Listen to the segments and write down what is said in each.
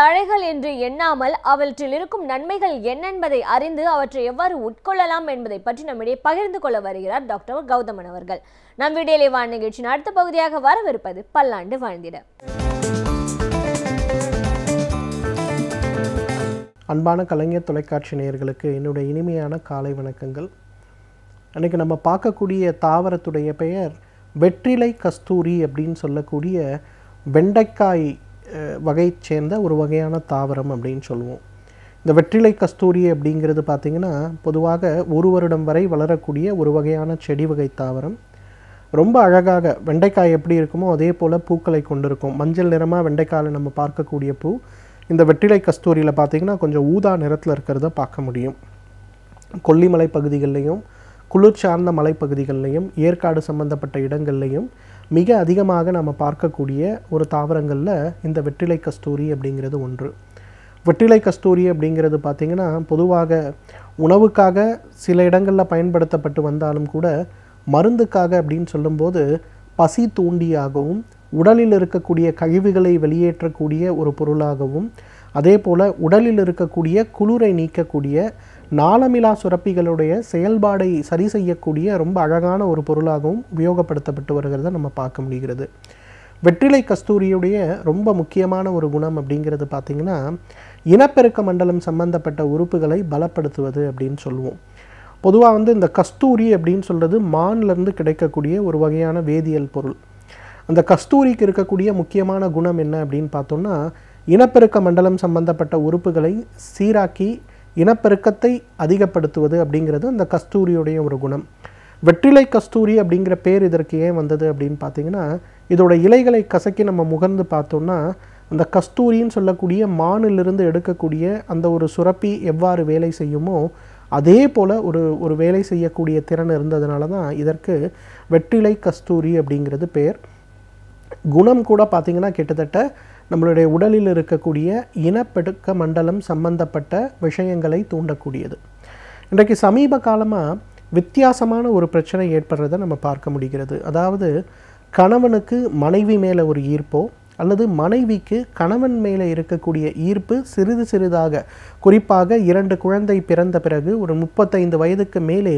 தழைகள் என்று எண்ணாமல் அவற்றில் இருக்கும் நன்மைகள் என்னென்பதை அறிந்து அவற்றை எவ்வாறு உட்கொள்ளலாம் என்பதை பற்றி நம்மிடையே பகிர்ந்து கொள்ள வருகிறார் டாக்டர் கௌதமன் அவர்கள். நம் வீடியோலை வாழ் நிகழ்ச்சியின் அடுத்த பகுதியாக வரவிருப்பது பல்லாண்டு வாழ்ந்திட. அன்பான கலைஞர் தொலைக்காட்சி நேயர்களுக்கு என்னுடைய இனிமையான காலை வணக்கங்கள். அன்றைக்கி நம்ம பார்க்கக்கூடிய தாவரத்துடைய பெயர் வெற்றிலை கஸ்தூரி அப்படின்னு சொல்லக்கூடிய வெண்டைக்காய் வகை சேர்ந்த ஒரு வகையான தாவரம் அப்படின்னு சொல்லுவோம். இந்த வெற்றிலை கஸ்தூரி அப்படிங்கிறது பார்த்திங்கன்னா பொதுவாக ஒரு வருடம் வரை வளரக்கூடிய ஒரு வகையான செடி வகை தாவரம். ரொம்ப அழகாக வெண்டைக்காய் எப்படி இருக்குமோ அதே போல் பூக்களை கொண்டிருக்கும். மஞ்சள் நிறமாக வெண்டைக்காயில் நம்ம பார்க்கக்கூடிய பூ இந்த வெற்றிலை கஸ்தூரியில் பார்த்திங்கன்னா கொஞ்சம் ஊதா நிறத்தில் இருக்கிறத பார்க்க முடியும். கொல்லிமலை பகுதிகளிலையும் குளிர் சார்ந்த மலைப்பகுதிகளிலையும் ஏற்காடு சம்பந்தப்பட்ட இடங்கள்லையும் மிக அதிகமாக நம்ம பார்க்கக்கூடிய ஒரு தாவரங்களில் இந்த வெற்றிலை கஸ்தூரி அப்படிங்கிறது ஒன்று. வெற்றிலை கஸ்தூரி அப்படிங்கிறது பார்த்திங்கன்னா பொதுவாக உணவுக்காக சில இடங்களில் பயன்படுத்தப்பட்டு வந்தாலும் கூட மருந்துக்காக அப்படின்னு சொல்லும்போது பசி தூண்டியாகவும் உடலில் இருக்கக்கூடிய கழிவுகளை வெளியேற்றக்கூடிய ஒரு பொருளாகவும் அதே போல் உடலில் இருக்கக்கூடிய குளிரை நீக்கக்கூடிய நாளமிலா சுரப்பிகளுடைய செயல்பாடை சரி செய்யக்கூடிய ரொம்ப அழகான ஒரு பொருளாகவும் உபயோகப்படுத்தப்பட்டு வருகிறத நம்ம பார்க்க முடிகிறது. வெற்றிலை கஸ்தூரியுடைய ரொம்ப முக்கியமான ஒரு குணம் அப்படிங்கிறது பார்த்திங்கன்னா இனப்பெருக்க மண்டலம் சம்பந்தப்பட்ட உறுப்புகளை பலப்படுத்துவது அப்படின்னு சொல்லுவோம். பொதுவாக இந்த கஸ்தூரி அப்படின்னு சொல்கிறது மான்லேருந்து கிடைக்கக்கூடிய ஒரு வகையான வேதியியல் பொருள். அந்த கஸ்தூரிக்கு இருக்கக்கூடிய முக்கியமான குணம் என்ன அப்படின்னு பார்த்தோம்னா இனப்பெருக்க மண்டலம் சம்பந்தப்பட்ட உறுப்புகளை சீராக்கி இனப்பெருக்கத்தை அதிகப்படுத்துவது அப்படிங்கிறது அந்த கஸ்தூரியுடைய ஒரு குணம். வெற்றிலை கஸ்தூரி அப்படிங்கிற பேர் இதற்கு ஏன் வந்தது அப்படின்னு பார்த்தீங்கன்னா இதோட இலைகளை கசக்கி நம்ம முகர்ந்து பார்த்தோம்னா அந்த கஸ்தூரின்னு சொல்லக்கூடிய மானிலிருந்து எடுக்கக்கூடிய அந்த ஒரு சுரப்பி எவ்வாறு வேலை செய்யுமோ அதே போல் ஒரு வேலை செய்யக்கூடிய திறன் இருந்ததுனால தான் இதற்கு வெற்றிலை கஸ்தூரி அப்படிங்கிறது பேர். குணம் கூட பார்த்திங்கன்னா கிட்டத்தட்ட நம்மளுடைய உடலில் இருக்கக்கூடிய இனப்பெருக்க மண்டலம் சம்பந்தப்பட்ட விஷயங்களை தூண்டக்கூடியது. இன்றைக்கு சமீப காலமாக வித்தியாசமான ஒரு பிரச்சனை ஏற்படுறதை நம்ம பார்க்க முடிகிறது. அதாவது கணவனுக்கு மனைவி மேலே ஒரு ஈர்ப்போ அல்லது மனைவிக்கு கணவன் மேலே இருக்கக்கூடிய ஈர்ப்பு சிறிது சிறிதாக குறிப்பாக 2 குழந்தை பிறந்த பிறகு ஒரு 35 வயதுக்கு மேலே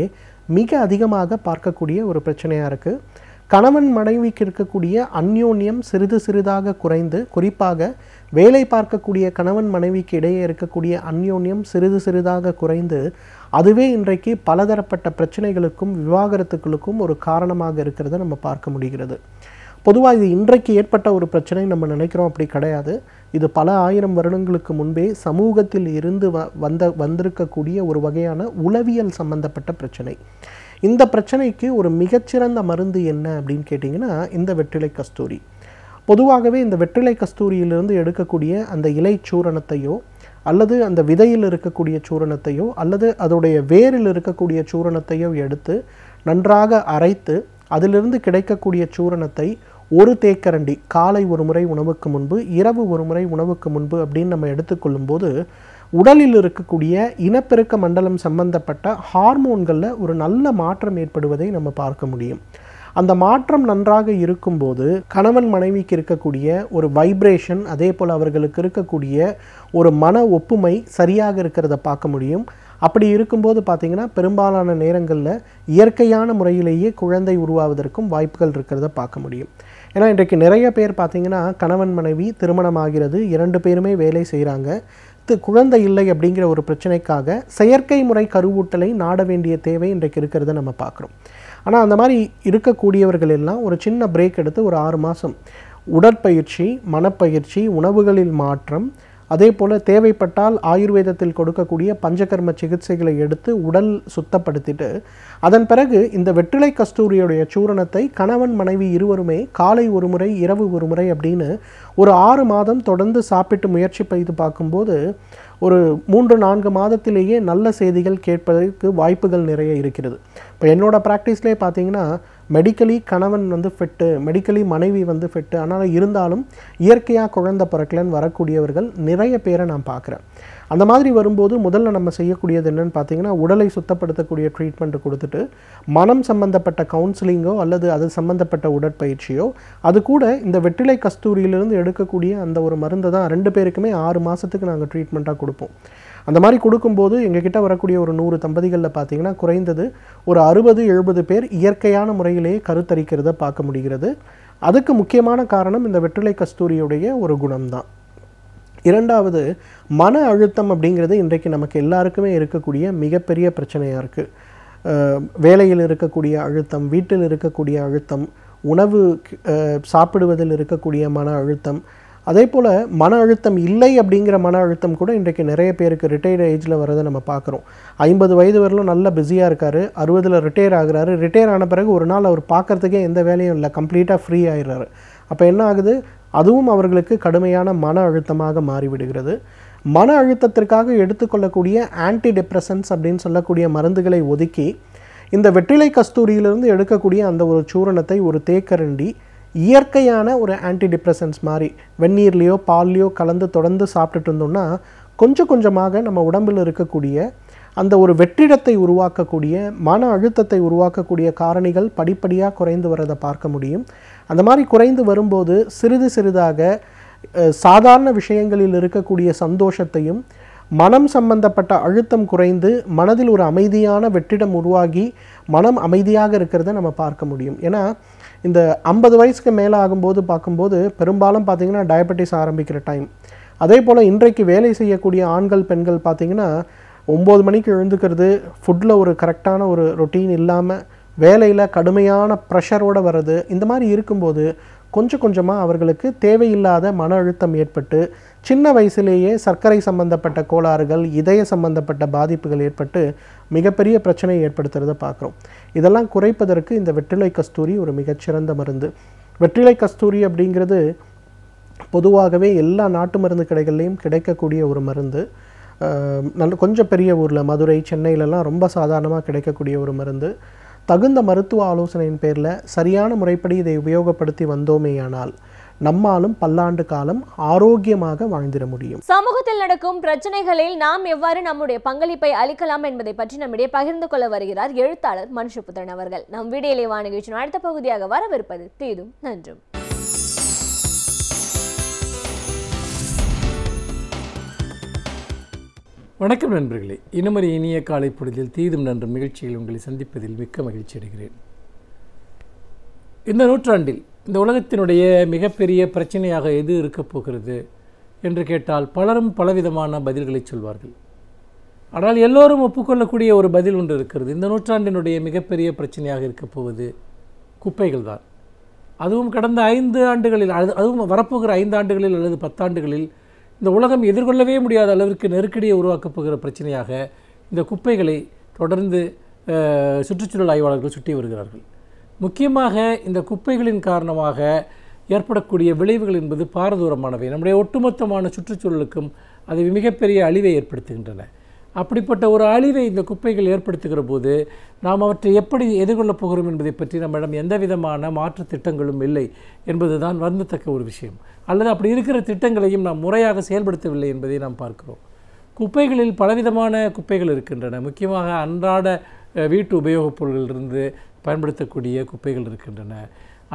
மிக அதிகமாக பார்க்கக்கூடிய ஒரு பிரச்சனையாக இருக்குது. கணவன் மனைவிக்கு இருக்கக்கூடிய அந்யோன்யம் சிறிது சிறிதாக குறைந்து குறிப்பாக வேலை பார்க்கக்கூடிய கணவன் மனைவிக்கு இடையே இருக்கக்கூடிய அந்யோன்யம் சிறிது சிறிதாக குறைந்து அதுவே இன்றைக்கு பலதரப்பட்ட பிரச்சனைகளுக்கும் விவாகரத்துகளுக்கும் ஒரு காரணமாக இருக்கிறத நம்ம பார்க்க முடிகிறது. பொதுவாக இது இன்றைக்கு ஏற்பட்ட ஒரு பிரச்சனை நம்ம நினைக்கிறோம், அப்படி கிடையாது. இது பல ஆயிரம் வருடங்களுக்கு முன்பே சமூகத்தில் இருந்து வந்திருக்கக்கூடிய ஒரு வகையான உளவியல் சம்பந்தப்பட்ட பிரச்சனை. இந்த பிரச்சனைக்கு ஒரு மிகச்சிறந்த மருந்து என்ன அப்படின்னு கேட்டிங்கன்னா இந்த வெற்றிலை கஸ்தூரி. பொதுவாகவே இந்த வெற்றிலை கஸ்தூரியிலிருந்து எடுக்கக்கூடிய அந்த இலை சூரணத்தையோ அல்லது அந்த விதையில் இருக்கக்கூடிய சூரணத்தையோ அல்லது அதோடைய வேரில் இருக்கக்கூடிய சூரணத்தையோ எடுத்து நன்றாக அரைத்து அதிலிருந்து கிடைக்கக்கூடிய சூரணத்தை ஒரு தேக்கரண்டி காலை ஒரு முறை உணவுக்கு முன்பு இரவு ஒரு முறை உணவுக்கு முன்பு அப்படின்னு நம்ம எடுத்துக்கொள்ளும்போது உடலில் இருக்கக்கூடிய இனப்பெருக்க மண்டலம் சம்பந்தப்பட்ட ஹார்மோன்களில் ஒரு நல்ல மாற்றம் ஏற்படுவதை நம்ம பார்க்க முடியும். அந்த மாற்றம் நன்றாக இருக்கும்போது கணவன் மனைவிக்கு இருக்கக்கூடிய ஒரு வைப்ரேஷன் அதே போல் அவர்களுக்கு இருக்கக்கூடிய ஒரு மன ஒப்புமை சரியாக இருக்கிறத பார்க்க முடியும். அப்படி இருக்கும்போது பார்த்திங்கன்னா பெரும்பாலான நேரங்களில் இயற்கையான முறையிலேயே குழந்தை உருவாவதற்கும் வாய்ப்புகள் இருக்கிறத பார்க்க முடியும். ஏன்னா இன்றைக்கு நிறைய பேர் பார்த்திங்கன்னா கணவன் மனைவி திருமணமாகிறது, 2 பேருமே வேலை செய்கிறாங்க, குழந்தை இல்லை அப்படிங்கிற ஒரு பிரச்சனைக்காக செயற்கை முறை கருவூட்டலை நாட வேண்டிய தேவை இன்றைக்கு இருக்கிறத நம்ம பார்க்குறோம். ஆனால் அந்த மாதிரி இருக்கக்கூடியவர்கள் எல்லாம் ஒரு சின்ன பிரேக் எடுத்து ஒரு 6 மாதம் உடற்பயிற்சி, மனப்பயிற்சி, உணவுகளில் மாற்றம், அதே போல் தேவைப்பட்டால் ஆயுர்வேதத்தில் கொடுக்கக்கூடிய பஞ்சகர்ம சிகிச்சைகளை எடுத்து உடல் சுத்தப்படுத்திட்டு அதன் பிறகு இந்த வெற்றிலை கஸ்தூரியுடைய சூரணத்தை கணவன் மனைவி இருவருமே காலை ஒரு முறை இரவு ஒரு முறை அப்படின்னு ஒரு 6 மாதம் தொடர்ந்து சாப்பிட்டு முயற்சி செய்து பார்க்கும்போது ஒரு 3-4 மாதத்திலேயே நல்ல செய்திகள் கேட்பதற்கு வாய்ப்புகள் நிறைய இருக்கிறது. இப்போ என்னோடய ப்ராக்டிஸ்லேயே பார்த்தீங்கன்னா மெடிக்கலி கணவன் வந்து ஃபிட்டு, மெடிக்கலி மனைவி வந்து ஃபிட்டு, ஆனால் இருந்தாலும் இயற்கையாக குழந்தை பிறக்கலன்னு வரக்கூடியவர்கள் நிறைய பேரை நான் பார்க்குறேன். அந்த மாதிரி வரும்போது முதல்ல நம்ம செய்யக்கூடியது என்னென்னு பார்த்தீங்கன்னா, உடலை சுத்தப்படுத்தக்கூடிய ட்ரீட்மெண்ட்டு கொடுத்துட்டு மனம் சம்பந்தப்பட்ட கவுன்சிலிங்கோ அல்லது அது சம்பந்தப்பட்ட உடற்பயிற்சியோ, அது கூட இந்த வெற்றிலை கஸ்தூரியிலிருந்து எடுக்கக்கூடிய அந்த ஒரு மருந்து தான் 2 பேருக்குமே 6 மாதத்துக்கு நாங்கள் ட்ரீட்மெண்ட்டாக கொடுப்போம். அந்த மாதிரி கொடுக்கும்போது எங்ககிட்ட வரக்கூடிய ஒரு 100 தம்பதிகளில் பார்த்தீங்கன்னா குறைந்தது ஒரு 60-70 பேர் இயற்கையான முறையிலேயே கருத்தரிக்கிறத பார்க்க முடிகிறது. அதுக்கு முக்கியமான காரணம் இந்த வெற்றிலை கஸ்தூரியுடைய ஒரு குணம்தான். இரண்டாவது, மன அழுத்தம் அப்படிங்கிறது இன்றைக்கு நமக்கு எல்லாருக்குமே இருக்கக்கூடிய மிகப்பெரிய பிரச்சனையாக இருக்குது. வேலையில் இருக்கக்கூடிய அழுத்தம், வீட்டில் இருக்கக்கூடிய அழுத்தம், உணவு சாப்பிடுவதில் இருக்கக்கூடிய மன அழுத்தம், அதே போல் மன அழுத்தம் இல்லை அப்படிங்கிற மன அழுத்தம் கூட இன்றைக்கு நிறைய பேருக்கு ரிட்டையர்டு ஏஜில் வரதை நம்ம பார்க்குறோம். 50 வயது வரலும் நல்ல பிஸியாக இருக்கார், 60 ரிட்டையர் ஆகுறாரு. ரிட்டையர் ஆன பிறகு ஒரு நாள் அவர் பார்க்குறதுக்கே எந்த வேலையும் இல்லை, கம்ப்ளீட்டாக ஃப்ரீ ஆகிடுறாரு. அப்போ என்ன ஆகுது, அதுவும் அவர்களுக்கு கடுமையான மன அழுத்தமாக மாறிவிடுகிறது. மன அழுத்தத்திற்காக எடுத்துக்கொள்ளக்கூடிய ஆன்டி டிப்ரெசன்ஸ் அப்படின்னு சொல்லக்கூடிய மருந்துகளை ஒதுக்கி இந்த வெற்றிலை கஸ்தூரியிலிருந்து எடுக்கக்கூடிய அந்த ஒரு சூரணத்தை ஒரு தேக்கரண்டி இயற்கையான ஒரு ஆன்டி டிப்ரெசன்ஸ் மாதிரி வெந்நீர்லேயோ பால்லையோ கலந்து தொடர்ந்து சாப்பிட்டுட்டு இருந்தோம்னா கொஞ்சம் கொஞ்சமாக நம்ம உடம்பில் இருக்கக்கூடிய அந்த ஒரு வெற்றிடத்தை உருவாக்கக்கூடிய மன அழுத்தத்தை உருவாக்கக்கூடிய காரணிகள் படிப்படியாக குறைந்து வரதை பார்க்க முடியும். அந்த மாதிரி குறைந்து வரும்போது சிறிது சிறிதாக சாதாரண விஷயங்களில் இருக்கக்கூடிய சந்தோஷத்தையும் மனம் சம்பந்தப்பட்ட அழுத்தம் குறைந்து மனதில் ஒரு அமைதியான வெற்றிடம் உருவாகி மனம் அமைதியாக இருக்கிறத நம்ம பார்க்க முடியும். ஏன்னா இந்த 50 வயசுக்கு மேலே ஆகும்போது பார்க்கும்போது பெரும்பாலும் பார்த்திங்கன்னா டயபெட்டிஸ் ஆரம்பிக்கிற டைம். அதே போல் இன்றைக்கு வேலை செய்யக்கூடிய ஆண்கள் பெண்கள் பார்த்திங்கன்னா 9 மணிக்கு எழுந்துக்கிறது, ஃபுட்டில் ஒரு கரெக்டான ஒரு ரொட்டீன் இல்லாமல் வேலையில் கடுமையான ப்ரெஷரோடு வர்றது, இந்த மாதிரி இருக்கும்போது கொஞ்சம் கொஞ்சமாக அவர்களுக்கு தேவையில்லாத மன அழுத்தம் ஏற்பட்டு சின்ன வயசுலேயே சர்க்கரை சம்பந்தப்பட்ட கோளாறுகள், இதய சம்பந்தப்பட்ட பாதிப்புகள் ஏற்பட்டு மிகப்பெரிய பிரச்சனையை ஏற்படுத்துறதை பார்க்குறோம். இதெல்லாம் குறைப்பதற்கு இந்த வெற்றிலை கஸ்தூரி ஒரு மிகச்சிறந்த மருந்து. வெற்றிலை கஸ்தூரி அப்படிங்கிறது பொதுவாகவே எல்லா நாட்டு மருந்து கடைகள்லேயும் கிடைக்கக்கூடிய ஒரு மருந்து. கொஞ்சம் பெரிய ஊரில் மதுரை, சென்னையிலலாம் ரொம்ப சாதாரணமாக கிடைக்கக்கூடிய ஒரு மருந்து. தகுந்த மருத்துவ ஆலோசனையின் பேரில் சரியான முறைப்படி இதை உபயோகப்படுத்தி வந்தோமேயானால் நம்மாலும் பல்லாண்டு காலம் ஆரோக்கியமாக வாழ்ந்திட முடியும். சமூகத்தில் நடக்கும் பிரச்சனைகளில் நாம் எவ்வாறு நம்முடைய பங்களிப்பை அளிக்கலாம் என்பதை பற்றி நம்மிடையே பகிர்ந்து கொள்ள வருகிறார் எழுத்தாளர் மனுஷபுத்திரன் அவர்கள். நம் வீடியோலே வா நிகழ்ச்சியின் அடுத்த பகுதியாக வரவிருப்பது தீதும் நன்றும். வணக்கம் நண்பர்களே, இனமொரு இனிய காலை பொழுதில் தீதும் நன்றும் நிகழ்ச்சியில் உங்களை சந்திப்பதில் மிக்க மகிழ்ச்சி அடைகிறேன். இந்த நூற்றாண்டில் இந்த உலகத்தினுடைய மிகப்பெரிய பிரச்சனையாக எது இருக்கப் போகிறது என்று கேட்டால் பலரும் பலவிதமான பதில்களை சொல்வார்கள். ஆனால் எல்லோரும் ஒப்புக்கொள்ளக்கூடிய ஒரு பதில் ஒன்று இருக்கிறது. இந்த நூற்றாண்டினுடைய மிகப்பெரிய பிரச்சனையாக இருக்கப் போவது குப்பைகள் தான். அதுவும் கடந்த 5 ஆண்டுகளில், அதுவும் வரப்போகிற 5 ஆண்டுகளில் அல்லது 10 ஆண்டுகளில் இந்த உலகம் எதிர்கொள்ளவே முடியாத அளவிற்கு நெருக்கடியை உருவாக்கப் போகிற பிரச்சனையாக இந்த குப்பைகளை தொடர்ந்து சுற்றுச்சூழல் ஆய்வாளர்கள் சுட்டி வருகிறார்கள். முக்கியமாக இந்த குப்பைகளின் காரணமாக ஏற்படக்கூடிய விளைவுகள் என்பது பாரதூரமானவை. நம்முடைய ஒட்டுமொத்தமான சுற்றுச்சூழலுக்கும் அது மிகப்பெரிய அழிவை ஏற்படுத்துகின்றன. அப்படிப்பட்ட ஒரு அழிவை இந்த குப்பைகள் ஏற்படுத்துகிற போது நாம் அவற்றை எப்படி எதிர்கொள்ளப் போகிறோம் என்பதை பற்றி நம்மிடம் எந்த விதமான மாற்று திட்டங்களும் இல்லை என்பது தான் வருந்தத்தக்க ஒரு விஷயம். அல்லது அப்படி இருக்கிற திட்டங்களையும் நாம் முறையாக செயல்படுத்தவில்லை என்பதை நாம் பார்க்கிறோம். குப்பைகளில் பலவிதமான குப்பைகள் இருக்கின்றன. முக்கியமாக அன்றாட வீட்டு உபயோகப் பொருள்களிலிருந்து பயன்படுத்தக்கூடிய குப்பைகள் இருக்கின்றன,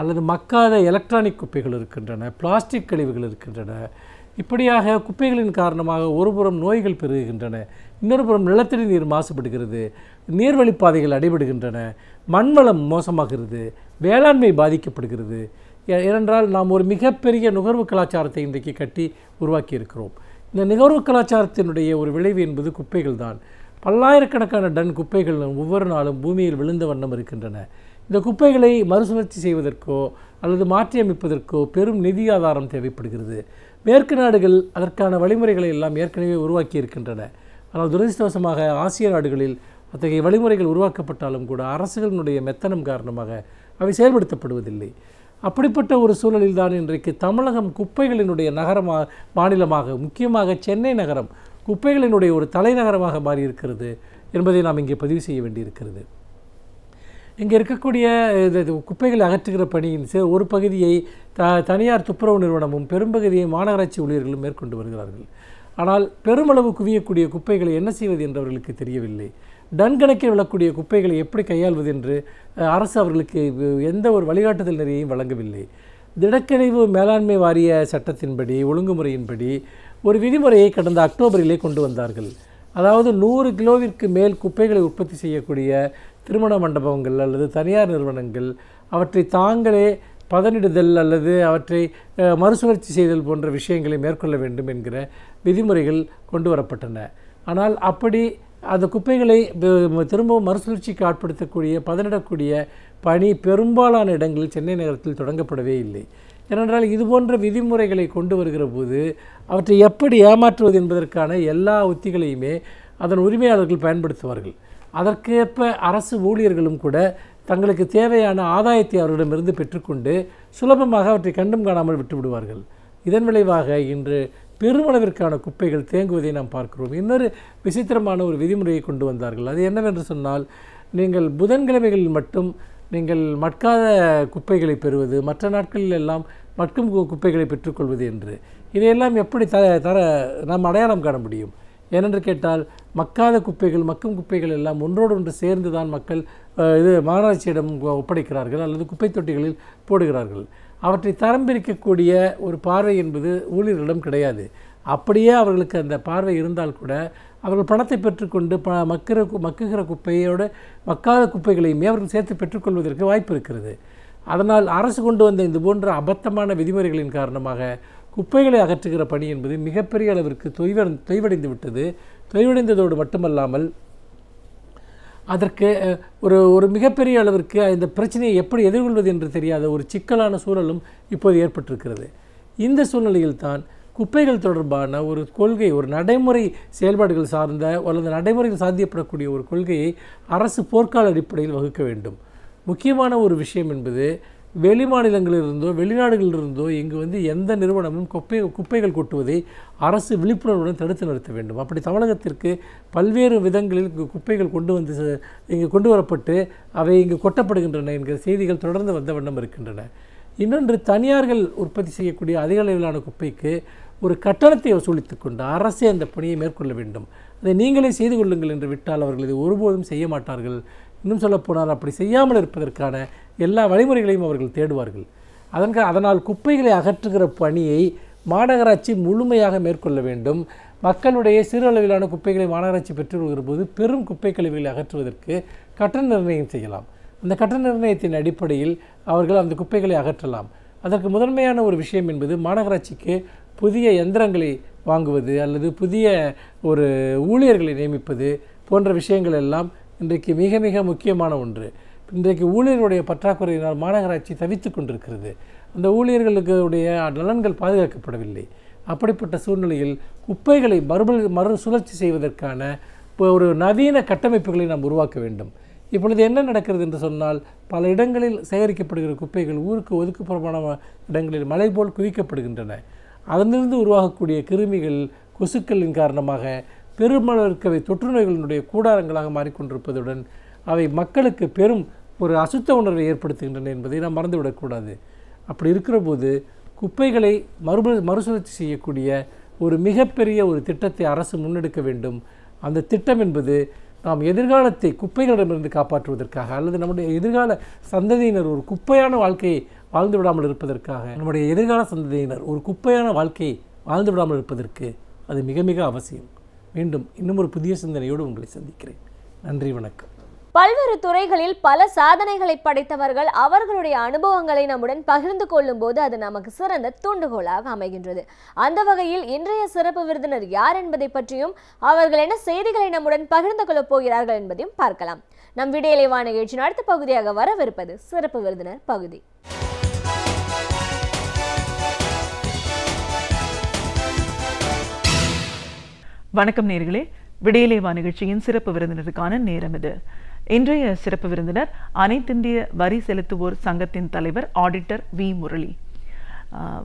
அல்லது மக்காத எலக்ட்ரானிக் குப்பைகள் இருக்கின்றன, பிளாஸ்டிக் கழிவுகள் இருக்கின்றன. இப்படியாக குப்பைகளின் காரணமாக ஒருபுறம் நோய்கள் பெருகுகின்றன, இன்னொரு புறம் நிலத்தடி நீர் மாசுபடுகிறது, நீர்வழிப்பாதைகள் அடைபடுகின்றன, மண்வளம் மோசமாகிறது, வேளாண்மை பாதிக்கப்படுகிறது. ஏனென்றால் நாம் ஒரு மிகப்பெரிய நுகர்வு கலாச்சாரத்தை இன்றைக்கு கட்டி உருவாக்கி இருக்கிறோம். இந்த நுகர்வு கலாச்சாரத்தினுடைய ஒரு விளைவு என்பது குப்பைகள் தான். பல்லாயிரக்கணக்கான டன் குப்பைகள் ஒவ்வொரு நாளும் பூமியில் விழுந்த வண்ணம் இருக்கின்றன. இந்த குப்பைகளை மறுசுழற்சி செய்வதற்கோ அல்லது மாற்றியமைப்பதற்கோ பெரும் நிதி ஆதாரம் தேவைப்படுகிறது. மேற்கு நாடுகள் அதற்கான வழிமுறைகளை எல்லாம் ஏற்கனவே உருவாக்கி இருக்கின்றன. ஆனால் துரதிர்ஷ்டவசமாக ஆசிய நாடுகளில் அத்தகைய வழிமுறைகள் உருவாக்கப்பட்டாலும் கூட அரசுகளினுடைய மெத்தனம் காரணமாக அவை செயல்படுத்தப்படுவதில்லை. அப்படிப்பட்ட ஒரு சூழலில் தான் இன்றைக்கு தமிழகம் குப்பைகளினுடைய மாநிலமாக, முக்கியமாக சென்னை நகரம் குப்பைகளினுடைய ஒரு தலைநகரமாக மாறியிருக்கிறது என்பதை நாம் இங்கே பதிவு செய்ய வேண்டியிருக்கிறது. இங்கே இருக்கக்கூடிய குப்பைகளை அகற்றுகிற பணியின் ஒரு பகுதியை தனியார் துப்புரவு நிறுவனமும் பெரும்பகுதியை மாநகராட்சி ஊழியர்களும் மேற்கொண்டு வருகிறார்கள். ஆனால் பெருமளவு குவியக்கூடிய குப்பைகளை என்ன செய்வது என்று அவர்களுக்கு தெரியவில்லை. டன் கணக்கில் விழக்கூடிய குப்பைகளை எப்படி கையாள்வது என்று அரசு அவர்களுக்கு எந்த ஒரு வழிகாட்டுதல் நெறியையும் வழங்கவில்லை. திடக்கழிவு மேலாண்மை வாரிய சட்டத்தின்படி ஒழுங்குமுறையின்படி ஒரு விதிமுறையை கடந்த அக்டோபரிலே கொண்டு வந்தார்கள். அதாவது 100 கிலோவிற்கு மேல் குப்பைகளை உற்பத்தி செய்யக்கூடிய திருமண மண்டபங்கள் அல்லது தனியார் நிறுவனங்கள் அவற்றை தாங்களே பதனிடுதல் அல்லது அவற்றை மறுசுழற்சி செய்தல் போன்ற விஷயங்களை மேற்கொள்ள வேண்டும் என்கிற விதிமுறைகள் கொண்டு வரப்பட்டன. ஆனால் அப்படி அந்த குப்பைகளை திரும்பவும் மறுசுழற்சிக்கு ஆட்படுத்தக்கூடிய பதனிடக்கூடிய பணி பெரும்பாலான இடங்களில் சென்னை நகரத்தில் தொடங்கப்படவே இல்லை. ஏனென்றால் இதுபோன்ற விதிமுறைகளை கொண்டு வருகிற போது அவற்றை எப்படி ஏமாற்றுவது என்பதற்கான எல்லா உத்திகளையுமே அதன் உரிமையாளர்கள் பயன்படுத்துவார்கள். அதற்கேற்ப அரசு ஊழியர்களும் கூட தங்களுக்கு தேவையான ஆதாயத்தை அவர்களிடமிருந்து பெற்றுக்கொண்டு சுலபமாக அவற்றை கண்டும் காணாமல் விட்டுவிடுவார்கள். இதன் விளைவாக இன்று பெருமளவிற்கான குப்பைகள் தேங்குவதை நாம் பார்க்கிறோம். இன்னொரு விசித்திரமான ஒரு விதிமுறையை கொண்டு வந்தார்கள். அது என்னவென்று சொன்னால், நீங்கள் புதன்கிழமைகளில் மட்டும் நீங்கள் மட்காத குப்பைகளை பெறுவது, மற்ற நாட்களில் எல்லாம் மட்கும் குப்பைகளை பெற்றுக்கொள்வது என்று. இதையெல்லாம் எப்படி நாம் அடையாளம் காண முடியும்? ஏனென்று கேட்டால், மக்காத குப்பைகள் மக்கும் குப்பைகள் எல்லாம் ஒன்றோடு ஒன்று சேர்ந்து தான் மக்கள் மாநகராட்சியிடம் ஒப்படைக்கிறார்கள் அல்லது குப்பை தொட்டிகளில் போடுகிறார்கள். அவற்றை தரம் பிரிக்கக்கூடிய ஒரு பார்வை என்பது ஊழியர்களிடம் கிடையாது. அப்படியே அவர்களுக்கு அந்த பார்வை இருந்தால் கூட அவர்கள் பணத்தை பெற்றுக்கொண்டு மக்குகிற குப்பையோடு மக்காத குப்பைகளையுமே அவர்கள் சேர்த்து பெற்றுக்கொள்வதற்கு வாய்ப்பு இருக்கிறது. அதனால் அரசு கொண்டு வந்த இந்த போன்ற அபத்தமான விதிமுறைகளின் காரணமாக குப்பைகளை அகற்றுகிற பணி என்பது மிகப்பெரிய அளவிற்கு தொய்வடைந்து விட்டது. தொய்வடைந்ததோடு மட்டுமல்லாமல் அதற்கு ஒரு மிகப்பெரிய அளவிற்கு இந்த பிரச்சனையை எப்படி எதிர்கொள்வது என்று தெரியாத ஒரு சிக்கலான சூழலும் இப்போது ஏற்பட்டிருக்கிறது. இந்த சூழ்நிலையில்தான் குப்பைகள் தொடர்பான ஒரு கொள்கை, ஒரு நடைமுறை செயல்பாடுகள் சார்ந்த அல்லது நடைமுறையில் சாத்தியப்படக்கூடிய ஒரு கொள்கையை அரசு போர்க்கால அடிப்படையில் வகுக்க வேண்டும். முக்கியமான ஒரு விஷயம் என்பது, வெளி மாநிலங்களிலிருந்தோ வெளிநாடுகளிலிருந்தோ இங்கு எந்த நிறுவனமும் குப்பைகள் கொட்டுவதை அரசு விழிப்புணர்வுடன் தடுத்து நிறுத்த வேண்டும். அப்படி தமிழகத்திற்கு பல்வேறு விதங்களில் குப்பைகள் இங்கு கொண்டு வரப்பட்டு அவை இங்கு கொட்டப்படுகின்றன என்கிற செய்திகள் தொடர்ந்து வந்த வண்ணம் இருக்கின்றன. இன்னொன்று, தனியார்கள் உற்பத்தி செய்யக்கூடிய அதிக அளவிலான குப்பைக்கு ஒரு கட்டணத்தை வசூலித்து கொண்டு அரசே அந்த பணியை மேற்கொள்ள வேண்டும். அதை நீங்களே செய்து கொள்ளுங்கள் என்று விட்டால் அவர்கள் இதை ஒருபோதும் செய்ய மாட்டார்கள். இன்னும் சொல்லப்போனால் அப்படி செய்யாமல் இருப்பதற்கான எல்லா வழிமுறைகளையும் அவர்கள் தேடுவார்கள். அதனால் குப்பைகளை அகற்றுகிற பணியை மாநகராட்சி முழுமையாக மேற்கொள்ள வேண்டும். மக்களுடைய சிறு அளவிலான குப்பைகளை மாநகராட்சி பெற்றுக்கொள்கிற போது பெரும் குப்பை கழிவுகளை அகற்றுவதற்கு கட்டண நிர்ணயம் செய்யலாம். அந்த கட்டண நிர்ணயத்தின் அடிப்படையில் அவர்கள் அந்த குப்பைகளை அகற்றலாம். அதற்கு முதன்மையான ஒரு விஷயம் என்பது, மாநகராட்சிக்கு புதிய எந்திரங்களை வாங்குவது அல்லது புதிய ஒரு ஊழியர்களை நியமிப்பது போன்ற விஷயங்கள் எல்லாம் இன்றைக்கு மிக மிக முக்கியமான ஒன்று. இன்றைக்கு ஊழியர்களுடைய பற்றாக்குறையினால் மாநகராட்சி தவித்து கொண்டிருக்கிறது. அந்த ஊழியர்களுடைய நலன்கள் பாதுகாக்கப்படவில்லை. அப்படிப்பட்ட சூழ்நிலையில் குப்பைகளை மறுசுழற்சி செய்வதற்கான ஒரு நவீன கட்டமைப்புகளை நாம் உருவாக்க வேண்டும். இப்பொழுது என்ன நடக்கிறது என்று சொன்னால், பல இடங்களில் சேகரிக்கப்படுகிற குப்பைகள் ஊருக்கு ஒதுக்குப்புறமான இடங்களில் மலை போல் குவிக்கப்படுகின்றன. அதனிலிருந்து உருவாகக்கூடிய கிருமிகள், கொசுக்களின் காரணமாக பெருமளவிற்கவை தொற்று நோய்களினுடைய கூடாரங்களாக மாறிக்கொண்டிருப்பதுடன் அவை மக்களுக்கு பெரும் ஒரு அசுத்த உணர்வை ஏற்படுத்துகின்றன என்பதை நாம் மறந்துவிடக்கூடாது. அப்படி இருக்கிற போது குப்பைகளை மறுசுழற்சி செய்யக்கூடிய ஒரு மிகப்பெரிய ஒரு திட்டத்தை அரசு முன்னெடுக்க வேண்டும். அந்த திட்டம் என்பது நாம் எதிர்காலத்தை குப்பைகளிடமிருந்து காப்பாற்றுவதற்காக அல்லது நம்முடைய எதிர்கால சந்ததியினர் ஒரு குப்பையான வாழ்க்கையை வாழ்ந்து விடாமல் இருப்பதற்காக, நம்முடைய எதிர்கால சந்ததியினர் ஒரு குப்பையான வாழ்க்கையை வாழ்ந்து விடாமல் இருப்பதற்கு அது மிக மிக அவசியம். மீண்டும் இன்னும் ஒரு புதிய சிந்தனையோடு உங்களை சந்திக்கிறேன். நன்றி, வணக்கம். பல்வேறு துறைகளில் பல சாதனைகளை படைத்தவர்கள் அவர்களுடைய அனுபவங்களை நம்முடன் பகிர்ந்து கொள்ளும் போது அது நமக்கு சிறந்த தூண்டுகோலாக அமைகின்றது. அந்த வகையில் இன்றைய சிறப்பு விருந்தினர் யார் என்பதை பற்றியும் அவர்கள் என்ன செய்திகளை நம்முடன் பகிர்ந்து கொள்ளப் போகிறார்கள் என்பதையும் பார்க்கலாம். நம் விடியலை வா நிகழ்ச்சியின் அடுத்த பகுதியாக வரவிருப்பது சிறப்பு விருந்தினர் பகுதி. வணக்கம் நேயர்களே, விடியலை வா நிகழ்ச்சியின் சிறப்பு விருந்தினருக்கான நேரம் இது. இன்றைய சிறப்பு விருந்தினர் அனைத்திந்திய வரி செலுத்துவோர் சங்கத்தின் தலைவர் ஆடிட்டர் வி. முரளி.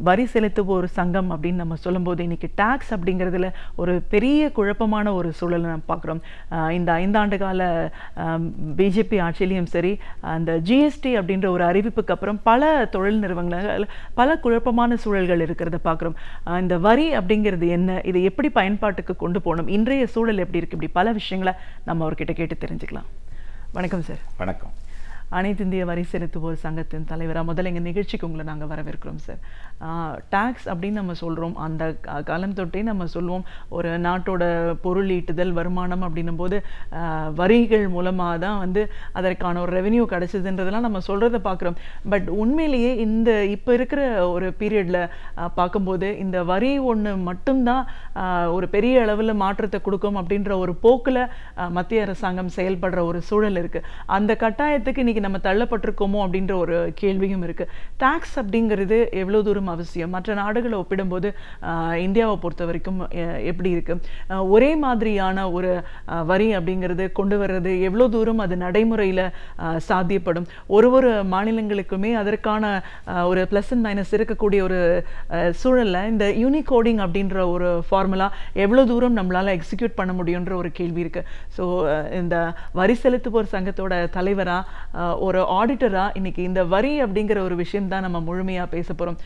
வரி செலுத்துவோர் சங்கம் அப்படின்னு நம்ம சொல்லும்போது இன்னைக்கு டாக்ஸ் அப்படிங்கிறதுல ஒரு பெரிய குழப்பமான ஒரு சூழலை நம்ம பார்க்குறோம். இந்த 5 ஆண்டு கால பிஜேபி ஆட்சியிலையும் சரி, அந்த ஜிஎஸ்டி அப்படின்ற ஒரு அறிவிப்புக்கு அப்புறம் பல தொழில் நிறுவனங்கள் பல குழப்பமான சூழல்கள் இருக்கிறத பார்க்குறோம். இந்த வரி அப்படிங்கிறது என்ன, இதை எப்படி பயன்பாட்டுக்கு கொண்டு போகணும், இன்றைய சூழல் எப்படி இருக்கு, இப்படி பல விஷயங்களை நம்ம அவர்கிட்ட கேட்டு தெரிஞ்சுக்கலாம். வணக்கம் சார். வணக்கம். அனைத்து இந்திய வரி செலுத்துவோர் சங்கத்தின் தலைவராக முதல்ல எங்கள் நிகழ்ச்சிக்கு உங்களை நாங்கள் வரவேற்கிறோம் சார். டாக்ஸ் அப்படின்னு நம்ம சொல்கிறோம், அந்த காலம் தொட்டே நம்ம சொல்லுவோம் ஒரு நாட்டோட பொருள் ஈட்டுதல் வருமானம் அப்படின்னும் போது வரிகள் மூலமாக தான் வந்து அதற்கான ஒரு ரெவென்யூ கிடச்சிதுன்றதெல்லாம் நம்ம சொல்கிறத பார்க்குறோம். பட் உண்மையிலேயே இந்த இப்போ இருக்கிற ஒரு பீரியடில் பார்க்கும்போது இந்த வரி ஒன்று மட்டும்தான் ஒரு பெரிய அளவில் மாற்றத்தை கொடுக்கும் அப்படின்ற ஒரு போக்கில் மத்திய அரசாங்கம் செயல்படுற ஒரு சூழல் இருக்குது. அந்த கட்டாயத்துக்கு இன்றைக்கி நம்ம தள்ளப்பட்டிருக்கோமோ அப்படின்ற ஒரு கேள்வியும் இருக்குது. டாக்ஸ் அப்படிங்கிறது எவ்வளோ தூரம் அவசியம், மற்ற நாடுகளை ஒப்பிடும்போது இந்தியாவை பொறுத்த வரைக்கும் எப்படி இருக்குது, ஒரே மாதிரியான ஒரு வரி அப்படிங்கிறது கொண்டு வர்றது எவ்வளோ தூரம் அது நடைமுறையில் சாத்தியப்படும், ஒரு மாநிலங்களுக்குமே அதற்கான ஒரு ப்ளஸ் அண்ட் மைனஸ் இருக்கக்கூடிய ஒரு சூழலில் இந்த யூனிகோடிங் அப்படின்ற ஒரு ஃபார்முலா எவ்வளோ தூரம் நம்மளால் எக்ஸிக்யூட் பண்ண முடியுன்ற ஒரு கேள்வி இருக்குது. ஸோ இந்த வரி செலுத்துவோர் சங்கத்தோட தலைவராக ஒரு ஆடிட்டராக இன்னைக்கு இந்த வரி அப்படிங்கிற ஒரு விஷயம் தான் நம்ம முழுமையாக பேச போகிறோம்.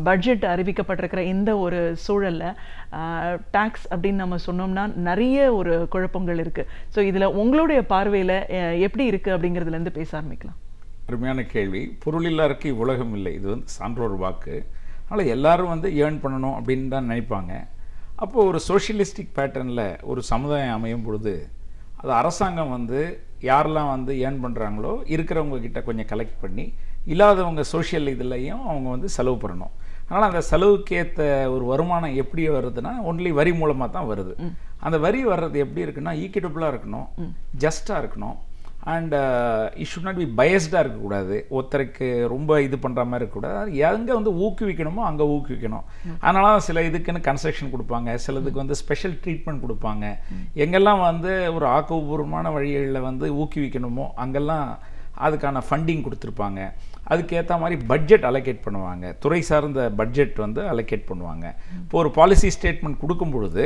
பட்ஜெட் அறிவிக்கப்பட்டிருக்கிற இந்த ஒரு சூழலில் டாக்ஸ் அப்படின்னு நம்ம சொன்னோம்னா நிறைய ஒரு குழப்பங்கள் இருக்குது. ஸோ இதில் உங்களுடைய பார்வையில் எப்படி இருக்குது அப்படிங்கிறதுலேருந்து பேச ஆரம்பிக்கலாம். அருமையான கேள்வி. பொருளில்லாருக்கு உலகம் இல்லை, இது வந்து சான்றோர் வாக்கு. அதனால் எல்லாரும் வந்து ஏர்ன் பண்ணணும் அப்படின்னு தான் நினைப்பாங்க. அப்போது ஒரு சோஷியலிஸ்டிக் பேட்டர்னில் ஒரு சமுதாயம் அமையும் பொழுது அது அரசாங்கம் வந்து யாரெல்லாம் வந்து ஏர்ன் பண்ணுறாங்களோ இருக்கிறவங்க கிட்ட கொஞ்சம் கலெக்ட் பண்ணி இல்லாதவங்க சோஷியல் இதுலையும் அவங்க வந்து செலவு பண்ணணும். அதனால் அந்த செலவுக்கேற்ற ஒரு வருமானம் எப்படி வருதுன்னா ஒன்லி வரி மூலமாக தான் வருது. அந்த வரி வர்றது எப்படி இருக்குன்னா ஈக்விட்டபிளாக இருக்கணும், ஜஸ்ட்டாக இருக்கணும், and it should not be பயஸ்டாக இருக்கக்கூடாது, ஒருத்தருக்கு ரொம்ப இது பண்ணுற மாதிரி இருக்கக்கூடாது. எங்கே வந்து ஊக்குவிக்கணுமோ அங்கே ஊக்குவிக்கணும். அதனால சில இதுக்குன்னு கன்செஷன் கொடுப்பாங்க, சிலதுக்கு வந்து ஸ்பெஷல் ட்ரீட்மெண்ட் கொடுப்பாங்க. எங்கெல்லாம் வந்து ஒரு ஆக்கப்பூர்வமான வழிகளில் வந்து ஊக்குவிக்கணுமோ அங்கெல்லாம் அதுக்கான ஃபண்டிங் கொடுத்துருப்பாங்க. அதுக்கேற்ற மாதிரி பட்ஜெட் அலோகேட் பண்ணுவாங்க, துறை சார்ந்த பட்ஜெட் வந்து அலோகேட் பண்ணுவாங்க. இப்போ ஒரு பாலிசி ஸ்டேட்மெண்ட் கொடுக்கும் பொழுது,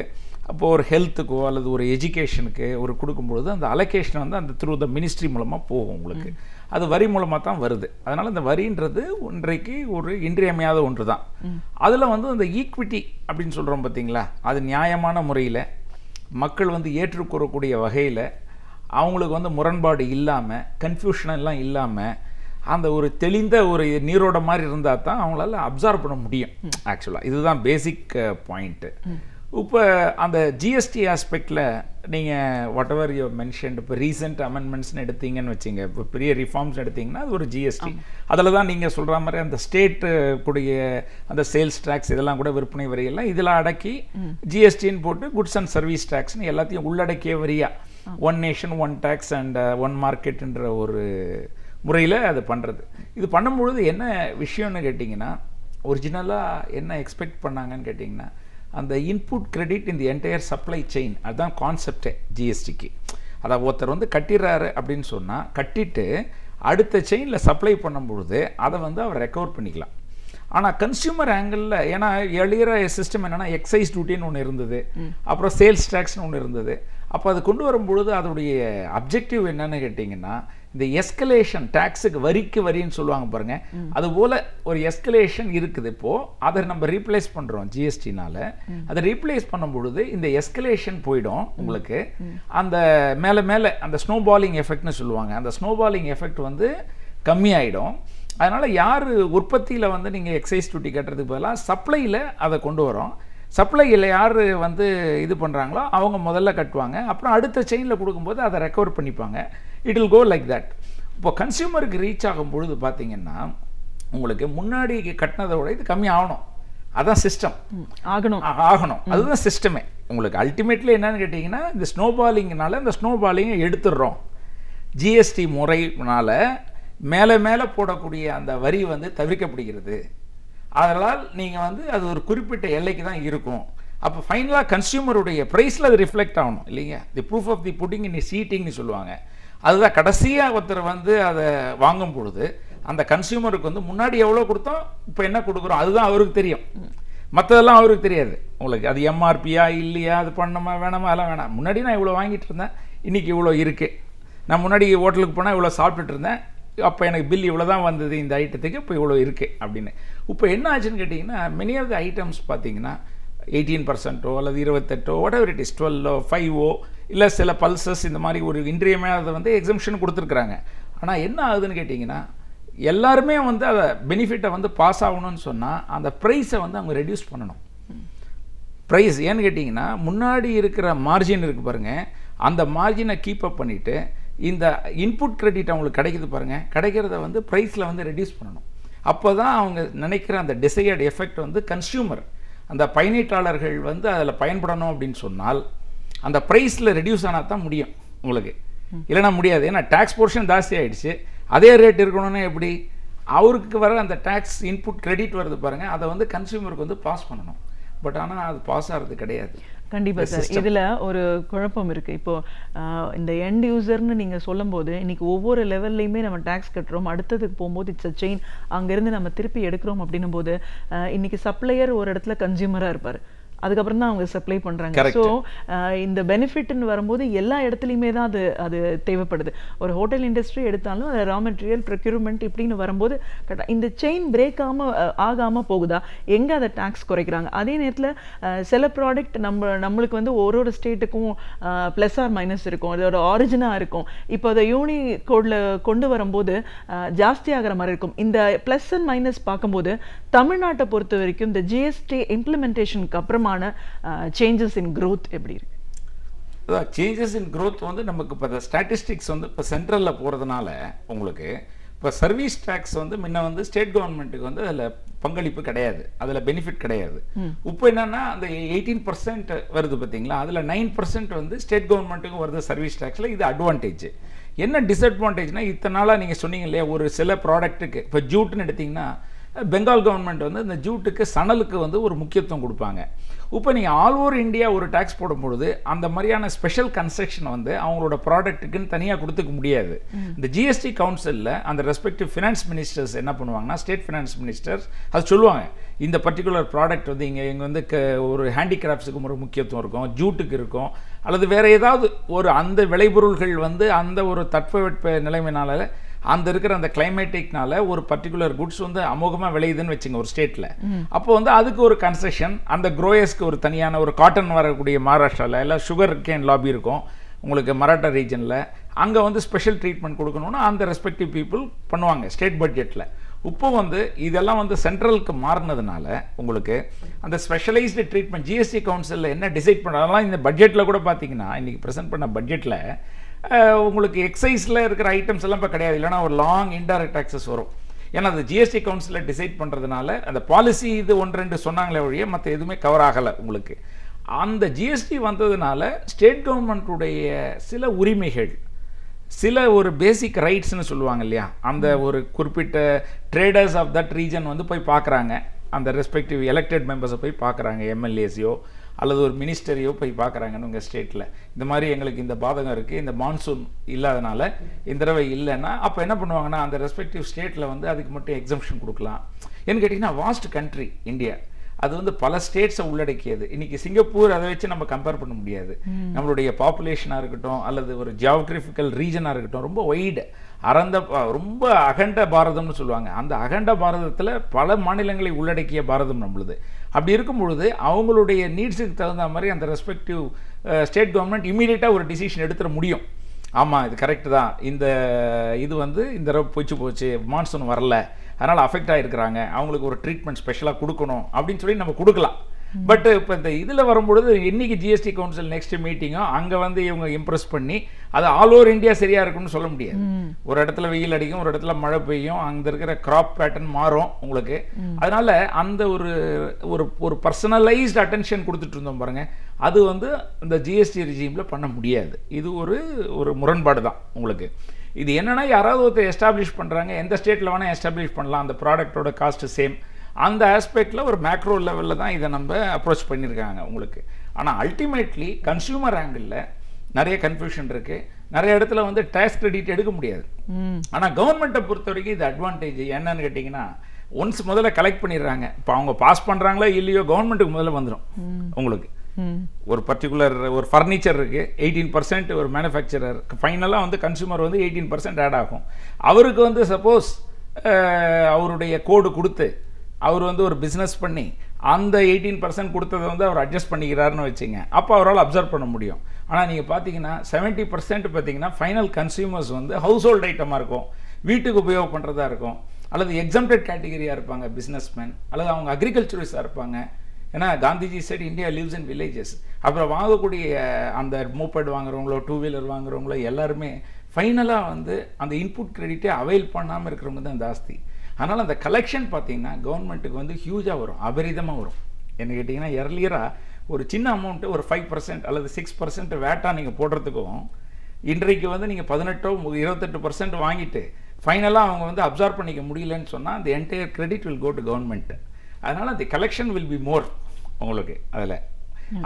அப்போது ஒரு ஹெல்த்துக்கோ அல்லது ஒரு எஜுகேஷனுக்கு ஒரு கொடுக்கும்பொழுது அந்த அலோகேஷன் வந்து அந்த த்ரூ த மினிஸ்ட்ரி மூலமாக போகும் உங்களுக்கு. அது வரி மூலமாக தான் வருது. அதனால் இந்த வரின்றது இன்றைக்கு ஒரு இன்றியமையாத ஒன்று தான். அதில் வந்து அந்த ஈக்விட்டி அப்படின்னு சொல்கிறோம் பார்த்தீங்களா, அது நியாயமான முறையில் மக்கள் வந்து ஏற்றுக்கூறக்கூடிய வகையில் அவங்களுக்கு வந்து முரண்பாடு இல்லாமல் கன்ஃபியூஷன் எல்லாம் இல்லாமல் அந்த ஒரு தெளிந்த ஒரு நீரோட மாதிரி இருந்தால் தான் அவங்களால அப்சார்வ் பண்ண முடியும். ஆக்சுவலாக இதுதான் பேசிக் பாயிண்ட்டு. இப்போ அந்த ஜிஎஸ்டி ஆஸ்பெக்டில் நீங்கள் வாட் எவர் யூ மென்ஷன்ட், இப்போ ரீசெண்ட் அமெண்ட்மெண்ட்ஸ்னு எடுத்தீங்கன்னு வச்சுங்க, இப்போ பெரிய ரிஃபார்ம்ஸ் எடுத்திங்கன்னா அது ஒரு ஜிஎஸ்டி. அதில் தான் நீங்கள் சொல்கிற மாதிரி அந்த ஸ்டேட்டு கூடிய அந்த சேல்ஸ் டேக்ஸ் இதெல்லாம் கூட விற்பனை வரியெல்லாம் இதில் அடக்கி ஜிஎஸ்டின்னு போட்டு குட்ஸ் அண்ட் சர்வீஸ் டேக்ஸ்னு எல்லாத்தையும் உள்ளடக்கிய வரியா one nation one tax and one மார்க்கெட்டுன்ற ஒரு முறையில் அது பண்ணுறது. இது பண்ணும்பொழுது என்ன விஷயம்னு கேட்டிங்கன்னா, ஒரிஜினலாக என்ன எக்ஸ்பெக்ட் பண்ணாங்கன்னு கேட்டிங்கன்னா அந்த இன்புட் கிரெடிட் இந்த என்டையர் சப்ளை செயின், அதுதான் கான்செப்டே ஜிஎஸ்டிக்கு. அதை ஒருத்தர் வந்து கட்டிடுறாரு அப்படின்னு சொன்னால் கட்டிட்டு அடுத்த செயினில் சப்ளை பண்ணும்பொழுது அதை வந்து அவர் ரெக்கவர் பண்ணிக்கலாம். ஆனால் கன்சியூமர் ஆங்கிளில், ஏன்னா எளியற சிஸ்டம் என்னென்னா எக்ஸைஸ் டியூட்டின்னு ஒன்று இருந்தது, அப்புறம் சேல்ஸ் டேக்ஸ்னு ஒன்று இருந்தது. அப்போ அது கொண்டு வரும்பொழுது அதனுடைய அப்ஜெக்டிவ் என்னன்னு கேட்டிங்கன்னா இந்த எஸ்கலேஷன் டேக்ஸுக்கு வரிக்கு வரின்னு சொல்லுவாங்க பாருங்கள், அதுபோல் ஒரு எஸ்கலேஷன் இருக்குது. இப்போது அதை நம்ம ரீப்ளேஸ் பண்ணுறோம் ஜிஎஸ்டினால். அதை ரீப்ளேஸ் பண்ணும்பொழுது இந்த எஸ்கலேஷன் போயிடும் உங்களுக்கு. அந்த மேலே மேலே அந்த ஸ்னோபாலிங் எஃபெக்ட்னு சொல்லுவாங்க, அந்த ஸ்னோபாலிங் எஃபெக்ட் வந்து கம்மியாயிடும். அதனால் யார் உற்பத்தியில் வந்து நீங்கள் எக்ஸைஸ் டியூட்டி கட்டுறதுக்கு பதிலாக சப்ளையில் அதை கொண்டு வரோம். சப்ளையில் யார் வந்து இது பண்ணுறாங்களோ அவங்க முதல்ல கட்டுவாங்க, அப்புறம் அடுத்த செயினில் கொடுக்கும்போது அதை ரெக்கவர் பண்ணிப்பாங்க. It will go like that. இப்போ கன்சியூமருக்கு ரீச் ஆகும் பொழுது பார்த்தீங்கன்னா உங்களுக்கு முன்னாடி கட்டினதை விட இது கம்மி ஆகணும். அதான் சிஸ்டம், ஆகணும் அதுதான் சிஸ்டமே. உங்களுக்கு அல்டிமேட்லி என்னன்னு கேட்டிங்கன்னா இந்த ஸ்னோபாலிங்னால இந்த ஸ்னோபாலிங்கை எடுத்துடுறோம். ஜிஎஸ்டி முறைனால மேலே மேலே போடக்கூடிய அந்த வரி வந்து தவிர்க்கப்படுகிறது. அதனால் நீங்கள் வந்து அது ஒரு குறிப்பிட்ட எல்லைக்கு தான் இருக்கும். அப்போ ஃபைனலாக கன்சியூமருடைய ப்ரைஸில் அது ரிஃப்ளெக்ட் ஆகணும் இல்லைங்க. The proof of the pudding in சீட்டிங்னு சொல்லுவாங்க. அதுதான் கடைசியாக ஒருத்தர் வந்து அதை வாங்கும் பொழுது அந்த கன்சியூமருக்கு வந்து முன்னாடி எவ்வளோ கொடுத்தோம் இப்போ என்ன கொடுக்குறோம் அதுதான் அவருக்கு தெரியும். மற்றதெல்லாம் அவருக்கு தெரியாது. உங்களுக்கு அது எம்ஆர்பியா இல்லையா, அது பண்ணணுமா வேணாமா, அதெல்லாம் வேணாம். முன்னாடி நான் இவ்வளோ வாங்கிட்டு இருந்தேன், இன்றைக்கி இவ்வளோ இருக்குது. நான் முன்னாடி ஹோட்டலுக்கு போனால் இவ்வளோ சாப்பிட்டுட்டு இருந்தேன், அப்போ எனக்கு பில் இவ்வளோ தான் வந்தது இந்த ஐட்டத்துக்கு, இப்போ இவ்வளோ இருக்குது அப்படின்னு. இப்போ என்ன ஆச்சுன்னு கேட்டிங்கன்னா, மெனி ஆஃப் த ஐட்டம்ஸ் பார்த்தீங்கன்னா 18% அல்லது 28 whatever it is 12 5 இல்லை சில பல்சஸ் இந்த மாதிரி ஒரு இன்றியமையாத வந்து எக்ஸம்ஷன் கொடுத்துருக்குறாங்க. ஆனால் என்ன ஆகுதுன்னு கேட்டிங்கன்னா, எல்லாருமே வந்து அதை பெனிஃபிட்டை வந்து பாஸ் ஆகணும்னு சொன்னால் அந்த ப்ரைஸை வந்து அவங்க ரெடியூஸ் பண்ணணும். ப்ரைஸ் ஏன்னு கேட்டிங்கன்னா, முன்னாடி இருக்கிற மார்ஜின் இருக்குது பாருங்கள், அந்த மார்ஜினை கீப் அப் பண்ணிவிட்டு இந்த இன்புட் கிரெடிட் அவங்களுக்கு கிடைக்குது பாருங்கள், கிடைக்கிறத வந்து ப்ரைஸில் வந்து ரெடியூஸ் பண்ணணும். அப்போ தான் அவங்க நினைக்கிற அந்த டிசையர்டு எஃபெக்ட் வந்து கன்சியூமர், அந்த பயனீட்டாளர்கள் வந்து அதில் பயன்படணும் அப்படின்னு சொன்னால் அந்த ப்ரைஸில் ரெடியூஸ் ஆனால் தான் முடியும் உங்களுக்கு, இல்லைனா முடியாது. ஏன்னா டேக்ஸ் போர்ஷன் ஜாஸ்தி ஆகிடுச்சு, அதே ரேட் இருக்கணும்னா எப்படி, அவருக்கு வர அந்த டேக்ஸ் இன்புட் கிரெடிட் வருது பாருங்கள், அதை வந்து கன்சியூமருக்கு வந்து பாஸ் பண்ணணும். பட் ஆனால் அது பாஸ் ஆகிறது கிடையாது. கண்டிப்பாக சார், இதில் ஒரு குழப்பம் இருக்குது. இப்போது இந்த எண்ட் யூசர்னு நீங்கள் சொல்லும் போது இன்றைக்கி ஒவ்வொரு லெவல்லையுமே நம்ம டேக்ஸ் கட்டுறோம், அடுத்ததுக்கு போகும்போது இட்ஸ் அ செயின், அங்கேருந்து நம்ம திருப்பி எடுக்கிறோம் அப்படின்னும் போது இன்றைக்கி சப்ளையர் ஒரு இடத்துல கன்சியூமராக இருப்பார், அதுக்கப்புறம் தான் அவங்க சப்ளை பண்ணுறாங்க. ஸோ இந்த பெனிஃபிட்னு வரும்போது எல்லா இடத்துலையுமே தான் அது தேவைப்படுது. ஒரு ஹோட்டல் இண்டஸ்ட்ரி எடுத்தாலும் அது ரா மெட்டீரியல் ப்ரொக்யூர்மெண்ட் இப்படின்னு வரும்போது இந்த செயின் பிரேக் ஆகாமல் போகுதா, எங்கே அதை டேக்ஸ் குறைக்கிறாங்க? அதே நேரத்தில் சில ப்ராடக்ட் நம்மளுக்கு வந்து ஒரு ஸ்டேட்டுக்கும் ப்ளஸ் ஆர் மைனஸ் இருக்கும், அதோட ஆரிஜினாக இருக்கும். இப்போ அதை யூனி கோடில் கொண்டு வரும்போது ஜாஸ்தி ஆகிற மாதிரி இருக்கும். இந்த ப்ளஸ் அண்ட் மைனஸ் பார்க்கும்போது தமிழ்நாட்டை பொறுத்த வரைக்கும் இந்த ஜிஎஸ்டி இம்ப்ளிமெண்டேஷனுக்கு அப்புறமா சேஞ்சஸ் இன் growth எப்படி இருக்கு? சேஞ்சஸ் இன் growth வந்து நமக்கு இப்போ ஸ்டாட்டிஸ்டிக்ஸ் வந்து இப்போ சென்ட்ரலில் போகிறதுனால உங்களுக்கு இப்போ சர்வீஸ் டேக்ஸ் வந்து முன்ன வந்து ஸ்டேட் கவர்மெண்ட்டுக்கு வந்து அதில் பங்களிப்பு கிடையாது, அதில் பெனிஃபிட் கிடையாது. இப்போ என்னன்னா அந்த 18% வருது பார்த்தீங்களா, அதில் 9% வந்து ஸ்டேட் கவர்மெண்ட்டுக்கும் வருது சர்வீஸ் டேக்ஸில். இது அட்வான்டேஜ். என்ன டிஸ்அட்வான்டேஜ்னா, இத்தனை நாளாக நீங்கள் சொன்னீங்க இல்லையா, ஒரு சில ப்ராடக்ட்டுக்கு இப்போ ஜூட்னு எடுத்திங்கன்னா பெங்கால் கவர்மெண்ட் வந்து இந்த ஜூட்டுக்கு சணலுக்கு வந்து ஒரு முக்கியத்துவம் கொடுப்பாங்க. இப்போ நீங்கள் ஆல் ஓவர் இந்தியா ஒரு டேக்ஸ் போடும்பொழுது அந்த மாதிரியான ஸ்பெஷல் கன்செஷன் வந்து அவங்களோட ப்ராடக்ட்டுக்குன்னு தனியாக கொடுத்துக்க முடியாது. இந்த ஜிஎஸ்டி கவுன்சிலில் அந்த ரெஸ்பெக்டிவ் ஃபினான்ஸ் மினிஸ்டர்ஸ் என்ன பண்ணுவாங்கன்னா, ஸ்டேட் ஃபினான்ஸ் மினிஸ்டர்ஸ் அது சொல்லுவாங்க, இந்த பர்டிகுலர் ப்ராடக்ட் வந்து இங்கே வந்து ஒரு ஹேண்டிகிராஃப்ட்ஸுக்கு ஒரு முக்கியத்துவம் இருக்கும், ஜூட்டுக்கு இருக்கும், அல்லது வேறு ஏதாவது ஒரு அந்த விளைபொருள்கள் வந்து அந்த ஒரு தட்பவெட்ப நிலைமையினால அந்த இருக்கிற அந்த கிளைமேட்டிக்னால ஒரு பர்டிகுலர் குட்ஸ் வந்து அமோகமாக விளையுதுன்னு வச்சுங்க ஒரு ஸ்டேட்டில். அப்போ வந்து அதுக்கு ஒரு கன்செஷன், அந்த க்ரோயர்ஸ்க்கு ஒரு தனியான ஒரு காட்டன் வரக்கூடிய மகாராஷ்டிராவில் எல்லாம் சுகர் கேன் லாபி இருக்கும் உங்களுக்கு மராட்டா ரீஜனில், அங்கே வந்து ஸ்பெஷல் ட்ரீட்மெண்ட் கொடுக்கணும்னு அந்த ரெஸ்பெக்டிவ் பீப்புள் பண்ணுவாங்க ஸ்டேட் பட்ஜெட்டில். இப்போ வந்து இதெல்லாம் வந்து சென்ட்ரலுக்கு மாறினதுனால உங்களுக்கு அந்த ஸ்பெஷலைஸ்டு ட்ரீட்மெண்ட் ஜிஎஸ்டி கவுன்சிலில் என்ன டிசைட் பண்ணுறாங்கலாம் இந்த பட்ஜெட்டில் கூட பார்த்தீங்கன்னா, இன்றைக்கி ப்ரெசென்ட் பண்ண பட்ஜெட்டில் உங்களுக்கு எக்ஸைஸில் இருக்கிற ஐட்டம்ஸ் எல்லாம் இப்போ கிடையாது, இல்லைனா ஒரு லாங் இன்டைரக்ட் டாக்ஸஸ் வரும். ஏன்னா அது ஜிஎஸ்டி கவுன்சிலில் டிசைட் பண்ணுறதுனால அந்த பாலிசி இது 1-2 சொன்னாங்களே வழியே மற்ற எதுவுமே கவர் ஆகலை உங்களுக்கு. அந்த ஜிஎஸ்டி வந்ததுனால ஸ்டேட் கவர்மெண்ட்டுடைய சில உரிமைகள், சில ஒரு பேசிக் ரைட்ஸ்னு சொல்லுவாங்க இல்லையா, அந்த ஒரு குறிப்பிட்ட ட்ரேடர்ஸ் ஆஃப் தட் ரீஜன் வந்து போய் பார்க்குறாங்க, அந்த ரெஸ்பெக்டிவ் எலெக்டட் மெம்பர்ஸை போய் பார்க்குறாங்க, எம்எல்ஏஸையோ அல்லது ஒரு மினிஸ்டரையோ போய் பார்க்குறாங்கன்னு உங்கள் ஸ்டேட்டில், இந்த மாதிரி எங்களுக்கு இந்த பாதகம் இருக்குது, இந்த மான்சூன் இல்லாதனால இந்த தடவை இல்லைன்னா அப்போ என்ன பண்ணுவாங்கன்னா அந்த ரெஸ்பெக்டிவ் ஸ்டேட்டில் வந்து அதுக்கு மட்டும் எக்ஸம்ஷன் கொடுக்கலாம். ஏன்னு கேட்டிங்கன்னா வாஸ்ட் கண்ட்ரி இந்தியா, அது வந்து பல ஸ்டேட்ஸை உள்ளடக்கியது. இன்றைக்கி சிங்கப்பூர் அதை வச்சு நம்ம கம்பேர் பண்ண முடியாது. நம்மளுடைய பாப்புலேஷனாக இருக்கட்டும் அல்லது ஒரு ஜியோகிராஃபிக்கல் ரீஜனாக இருக்கட்டும் ரொம்ப ஒய்டு ரொம்ப அகண்ட பாரதம்னு சொல்லுவாங்க. அந்த அகண்ட பாரதத்தில் பல மாநிலங்களை உள்ளடக்கிய பாரதம் நம்மளுது. அப்படி இருக்கும் பொழுது அவங்களுடைய நீட்ஸுக்கு தகுந்த மாதிரி அந்த ரெஸ்பெக்டிவ் ஸ்டேட் கவர்மெண்ட் இமீடியட்டாக ஒரு டிசிஷன் எடுத்துட முடியும். ஆமாம் இது கரெக்டு தான், இது வந்து இந்த தடவை போச்சு மான்சூன் வரல அதனால் அஃபெக்ட் ஆகிருக்கிறாங்க, அவங்களுக்கு ஒரு ட்ரீட்மெண்ட் ஸ்பெஷலாக கொடுக்கணும் அப்படின்னு சொல்லி நம்ம கொடுக்கலாம். பட் இப்போ இந்த இதில் வரும்பொழுது இன்னைக்கு ஜிஎஸ்டி கவுன்சில் நெக்ஸ்ட் மீட்டிங்கோ அங்கே வந்து இவங்க இம்ப்ரெஸ் பண்ணி அது ஆல் ஓவர் இந்தியா சரியாக இருக்குன்னு சொல்ல முடியாது. ஒரு இடத்துல வெயில் அடிக்கும், ஒரு இடத்துல மழை பெய்யும், அங்கே இருக்கிற கிராப் பேட்டர்ன் மாறும் உங்களுக்கு. அதனால அந்த ஒரு பர்சனலைஸ்டு அட்டென்ஷன் கொடுத்துட்டு இருந்தோம் பாருங்க, அது வந்து இந்த ஜிஎஸ்டி ரிஜீமில் பண்ண முடியாது. இது ஒரு முரண்பாடு தான் உங்களுக்கு. இது என்னன்னா யாராவது ஒருத்தர் எஸ்டாப்ளிஷ் பண்ணுறாங்க, எந்த ஸ்டேட்டில் வேணால் எஸ்டாப்ளிஷ் பண்ணலாம், அந்த ப்ராடக்டோட காஸ்ட்டு சேம், அந்த ஆஸ்பெக்டில் ஒரு மேக்ரோ லெவலில் தான் இதை நம்ம அப்ரோச் பண்ணியிருக்காங்க உங்களுக்கு. ஆனால் அல்டிமேட்லி கன்சியூமர் ஆங்கிளில் நிறைய கன்ஃபியூஷன் இருக்குது. நிறைய இடத்துல வந்து டேக்ஸ் கிரெடிட் எடுக்க முடியாது. ஆனால் கவர்மெண்ட்டை பொறுத்த வரைக்கும் இது அட்வான்டேஜ். என்னன்னு கேட்டிங்கன்னா, ஒன்ஸ் முதல்ல கலெக்ட் பண்ணிடுறாங்க. இப்போ அவங்க பாஸ் பண்ணுறாங்களோ இல்லையோ கவர்மெண்ட்டுக்கு முதல்ல வந்துடும். உங்களுக்கு ஒரு பர்டிகுலர் ஒரு ஃபர்னிச்சர் இருக்குது, 18% ஒரு மேனுஃபேக்சரர், ஃபைனலாக வந்து கன்சூமர் வந்து 18% ஆட் ஆகும். அவருக்கு வந்து சப்போஸ் அவருடைய கோடு கொடுத்து அவர் வந்து ஒரு பிஸ்னஸ் பண்ணி அந்த 18% கொடுத்ததை வந்து அவர் அட்ஜஸ்ட் பண்ணிக்கிறாருன்னு வச்சுங்க, அப்போ அவரால் அப்சர்வ் பண்ண முடியும். ஆனால் நீங்கள் பார்த்தீங்கன்னா 70% பார்த்தீங்கன்னா ஃபைனல் கன்சியூமர்ஸ் வந்து ஹவுஸ் ஹோல்ட் ஐட்டமாக இருக்கும், வீட்டுக்கு உபயோகம் பண்ணுறதா இருக்கும், அல்லது எக்ஸம்டட் கேட்டகரியாக இருப்பாங்க, பிஸ்னஸ்மேன், அல்லது அவங்க அக்ரிகல்ச்சரிஸ்டாக இருப்பாங்க. ஏன்னா Gandhiji side India lives in villages. அப்புறம் வாங்கக்கூடிய அந்த மோப்பட் வாங்குறவங்களோ 2 வீலர் வாங்குறவங்களோ எல்லாருமே ஃபைனலாக வந்து அந்த இன்புட் கிரெடிட்டே அவைல் பண்ணாமல் இருக்கிறவங்க தான் ஜாஸ்தி. அதனால் அந்த கலெக்ஷன் பார்த்தீங்கன்னா கவர்மெண்ட்டுக்கு வந்து ஹியூஜாக வரும், அபரிதமாக வரும். என்ன கேட்டிங்கன்னா, எர்லியராக ஒரு சின்ன அமௌண்ட்டு ஒரு 5% அல்லது 6% வேட்டாக நீங்கள் போடுறதுக்கும், இன்றைக்கு வந்து நீங்கள் 18-28% வாங்கிட்டு ஃபைனலாக அவங்க வந்து அப்சார்ப் பண்ணிக்க முடியலன்னு சொன்னால் அந்த entire credit will go to government. அதனால் அந்த கலெக்ஷன் வில் பி மோர் உங்களுக்கு.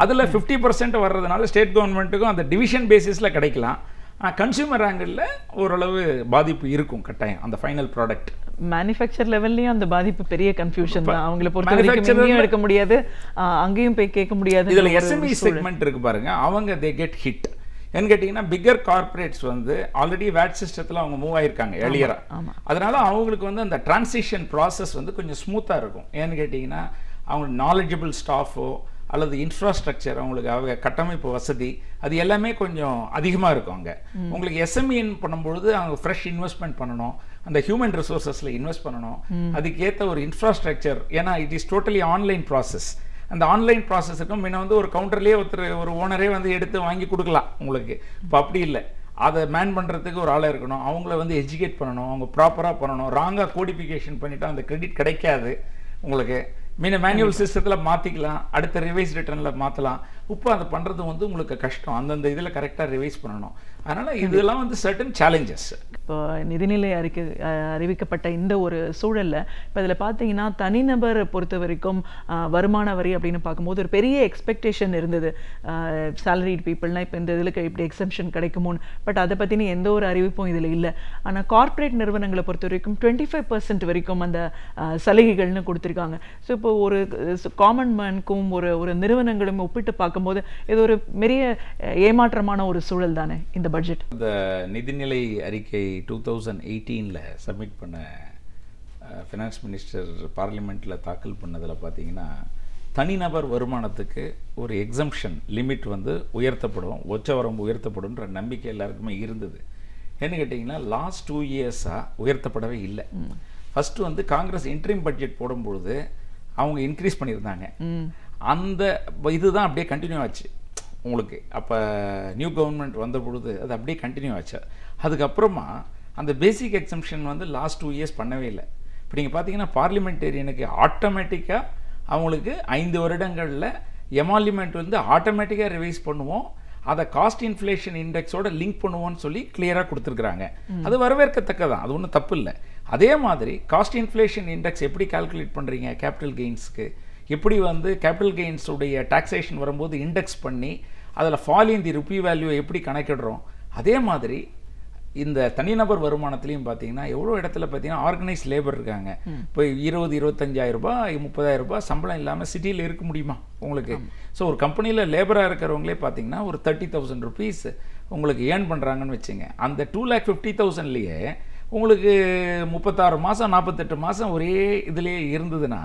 அதில் 50% வர்றதுனால ஸ்டேட் கவர்மெண்ட்டுக்கும் அந்த டிவிஷன் பேசிஸில் கிடைக்கலாம். கன்சியூமர் ஆங்கிளில் ஓரளவு பாதிப்பு இருக்கும் கட்டாயம் அந்த ஃபைனல் ப்ராடக்ட். மேனுஃபேக்சர் லெவல்லையும் அந்த பாதிப்பு பெரிய கன்ஃபியூஷன் தான். அவங்கள பொறுத்த வரைக்கும் எங்கேயும் எடுக்க முடியாது, அங்கேயும் போய் கேட்க முடியாது. இதில் எஸ்எம்இ செக்மெண்ட் இருக்கு பாருங்க, அவங்க தே கெட் ஹிட். ஏன்னு கேட்டிங்கன்னா, பிக்கர் கார்பரேட்ஸ் வந்து ஆல்ரெடி வேட் சிஸ்டத்தில் அவங்க மூவ் ஆயிருக்காங்க எளியராக. அதனால அவங்களுக்கு வந்து அந்த டிரான்சிஷன் ப்ராசஸ் வந்து கொஞ்சம் ஸ்மூத்தாக இருக்கும். ஏன்னு கேட்டிங்கன்னா, அவங்க நாலேஜபிள் ஸ்டாஃபோ அல்லது இன்ஃப்ராஸ்ட்ரக்சர், அவங்களுக்கு கட்டமைப்பு வசதி, அது எல்லாமே கொஞ்சம் அதிகமாக இருக்கும் அங்கே. உங்களுக்கு எஸ்எம்இன்னு பண்ணும்பொழுது அவங்க ஃப்ரெஷ் இன்வெஸ்ட்மெண்ட் பண்ணணும், அந்த ஹியூமன் ரிசோர்ஸஸில் இன்வெஸ்ட் பண்ணணும், அதுக்கேற்ற ஒரு இன்ஃப்ராஸ்ட்ரக்சர். ஏன்னா it is totally online process. அந்த ஆன்லைன் ப்ராசஸுக்கும் முன்ன வந்து ஒரு கவுண்டர்லேயே ஒரு ஓனரே வந்து எடுத்து வாங்கி கொடுக்கலாம் உங்களுக்கு. இப்போ அப்படி இல்லை, அதை மேன் பண்ணுறதுக்கு ஒரு ஆளாக இருக்கணும், அவங்கள வந்து எஜுகேட் பண்ணணும், அவங்க ப்ராப்பராக பண்ணணும். ராங்காக கோடிஃபிகேஷன் பண்ணிவிட்டு அந்த கிரெடிட் கிடைக்காது உங்களுக்கு. மீன மேனுவல் சிஸ்டத்தில் மாற்றிக்கலாம், அடுத்த ரிவைஸ் ரிட்டர்னில் மாற்றலாம். இப்போ அதை பண்ணுறது வந்து உங்களுக்கு கஷ்டம், அந்தந்த இதில் கரெக்டாக ரிவைஸ் பண்ணணும். அதனால் இதெல்லாம் வந்து சர்டன் சேலஞ்சஸ். இப்போ நிதிநிலை அறிவிக்கப்பட்ட இந்த ஒரு சூழலில் இப்போ இதில் பார்த்தீங்கன்னா, தனிநபர் பொறுத்த வரைக்கும் வருமான வரி அப்படின்னு பார்க்கும்போது ஒரு பெரிய எக்ஸ்பெக்டேஷன் இருந்தது. சேலரிட் பீப்புள்னால் இப்போ இந்த இதில் இப்படி எக்ஸம்ஷன் கிடைக்குமோன்னு. பட் அதை பற்றின எந்த ஒரு அறிவிப்பும் இதில் இல்லை. ஆனால் கார்ப்பரேட் நிறுவனங்களை பொறுத்த வரைக்கும் 25% வரைக்கும் அந்த சலுகைகள்னு கொடுத்துருக்காங்க. ஸோ இப்போ ஒரு காமன் மேனுக்கும் ஒரு நிறுவனங்களும் ஒப்பிட்டு பார்க்கும்போது இது ஒரு பெரிய ஏமாற்றமான ஒரு சூழல் தானே இந்த பட்ஜெட். இந்த நிதிநிலை அறிக்கை 2018 சப்மிட் பண்ண ஃபினான்ஸ் மினிஸ்டர் பார்லிமெண்ட்டில் தாக்கல் பண்ணதில் பார்த்தீங்கன்னா, தனிநபர் வருமானத்துக்கு ஒரு எக்ஸம்ஷன் லிமிட் வந்து உயர்த்தப்படும், உச்சவரம்பு உயர்த்தப்படும்ன்ற நம்பிக்கை எல்லாருக்குமே இருந்தது. என்ன கேட்டிங்கன்னா, லாஸ்ட் 2 இயர்ஸாக உயர்த்தப்படவே இல்லை. ஃபஸ்ட்டு வந்து காங்கிரஸ் இன்ட்ரீம் பட்ஜெட் போடும்பொழுது அவங்க இன்க்ரீஸ் பண்ணியிருந்தாங்க. அந்த இதுதான் அப்படியே கண்டினியூ ஆச்சு உங்களுக்கு. அப்போ நியூ கவர்மெண்ட் வந்த பொழுது அது அப்படியே கண்டினியூ ஆச்சு. அதுக்கப்புறமா அந்த பேசிக் எக்ஸம்ஷன் வந்து லாஸ்ட் 2 இயர்ஸ் பண்ணவே இல்லை. இப்போ நீங்கள் பார்த்தீங்கன்னா, பார்லிமெண்டேரியனுக்கு ஆட்டோமேட்டிக்காக அவங்களுக்கு 5 வருடங்களில் எமாலிமெண்ட் வந்து ஆட்டோமேட்டிக்காக ரிவைஸ் பண்ணுவோம், அதை காஸ்ட் இன்ஃப்ளேஷன் இண்டெக்ஸோட லிங்க் பண்ணுவோன்னு சொல்லி கிளியராக கொடுத்துருக்குறாங்க. அது வரவேற்கத்தக்கதான், அது ஒன்றும் தப்பு இல்லை. அதே மாதிரி காஸ்ட் இன்ஃப்ளேஷன் இண்டெக்ஸ் எப்படி கால்குலேட் பண்ணுறீங்க, கேபிட்டல் கெயின்ஸ்க்கு எப்படி வந்து கேபிட்டல் கெயின்ஸுடைய டாக்ஸேஷன் வரும்போது இண்டெக்ஸ் பண்ணி அதில் fall in the rupee value எப்படி கணக்கிடுறோம், அதே மாதிரி இந்த தனிநபர் வருமானத்துலேயும் பார்த்தீங்கன்னா எவ்வளோ இடத்துல பார்த்தீங்கன்னா ஆர்கனைஸ் லேபர் இருக்காங்க. இப்போ 20-25,000 ரூபாய் 30,000 ரூபாய் சம்பளம் இல்லாமல் சிட்டியில் இருக்க முடியுமா உங்களுக்கு? ஸோ ஒரு கம்பெனியில் லேபராக இருக்கிறவங்களே பார்த்தீங்கன்னா ஒரு 30,000 ருபீஸ் உங்களுக்கு ஏர்ன் பண்ணுறாங்கன்னு வச்சுங்க. அந்த 2,50,000லேயே உங்களுக்கு 36 மாதம் 48 மாதம் ஒரே இதுலேயே இருந்ததுன்னா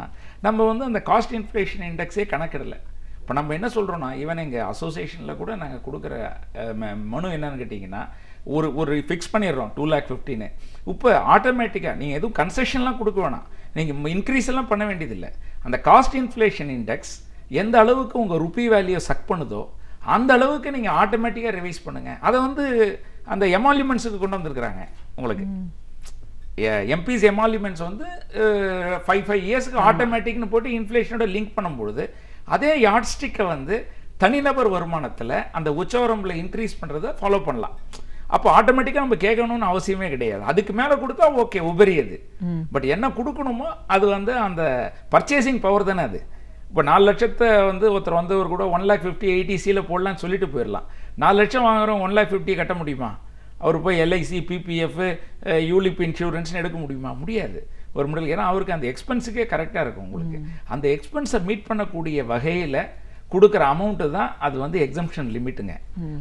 நம்ம வந்து அந்த காஸ்ட் இன்ஃப்ளேஷன் இண்டெக்ஸே கணக்கிடலை. இப்போ நம்ம என்ன சொல்கிறோன்னா, ஈவன் எங்கள் அசோசியேஷனில் கூட நாங்கள் கொடுக்குற மனு என்னன்னு கேட்டிங்கன்னா, ஒரு ஃபிக்ஸ் பண்ணிடுறோம் 2,50,000. இப்போ ஆட்டோமேட்டிக்காக நீங்கள் எதுவும் கன்செஷன்லாம் கொடுக்க வேணாம், நீங்கள் இன்க்ரீஸ் எல்லாம் பண்ண வேண்டியதில்லை. அந்த காஸ்ட் இன்ஃப்ளேஷன் இண்டெக்ஸ் எந்த அளவுக்கு உங்கள் ருப்பி வேல்யூ சக் பண்ணுதோ அந்த அளவுக்கு நீங்கள் ஆட்டோமேட்டிக்காக ரிவைஸ் பண்ணுங்கள். அதை வந்து அந்த எமாலிமெண்ட்ஸுக்கு கொண்டு வந்திருக்கிறாங்க உங்களுக்கு. எம்பிஸ் எமாலிமெண்ட்ஸ் வந்து 5 இயர்ஸ்க்கு ஆட்டோமேட்டிக்னு போட்டு இன்ஃப்ளேஷனோட லிங்க் பண்ணும்பொழுது அதே யார்ட்ஸ்டிக்கை வந்து தனிநபர் வருமானத்தில் அந்த உச்சவரம்பில் இன்க்ரீஸ் பண்ணுறதை ஃபாலோ பண்ணலாம். அப்போ ஆட்டோமேட்டிக்காக நம்ம கேட்கணும்னு அவசியமே கிடையாது. அதுக்கு மேலே கொடுத்தா ஓகே, உபரியது. பட் என்ன கொடுக்கணுமோ அது வந்து அந்த பர்ச்சேசிங் பவர் தானே அது. இப்போ 4 லட்சத்தை வந்து ஒருத்தர் வந்தவர் கூட 1,50,000 80Cயில் போடலான்னு சொல்லிட்டு போயிடலாம். 4 லட்சம் வாங்குறோம் 1,50,000 கட்ட முடியுமா? அவர் போய் எல்ஐசி, பிபிஎஃப், யூலிப் இன்சூரன்ஸ்னு எடுக்க முடியுமா? முடியாது. ஒரு மிடில், ஏன்னா அவருக்கு அந்த எக்ஸ்பென்ஸுக்கே கரெக்டாக இருக்கும். உங்களுக்கு அந்த எக்ஸ்பென்ஸை மீட் பண்ணக்கூடிய வகையில் கொடுக்குற அமௌண்ட்டு தான் அது வந்து எக்ஸம்ஷன் லிமிட்டுங்க.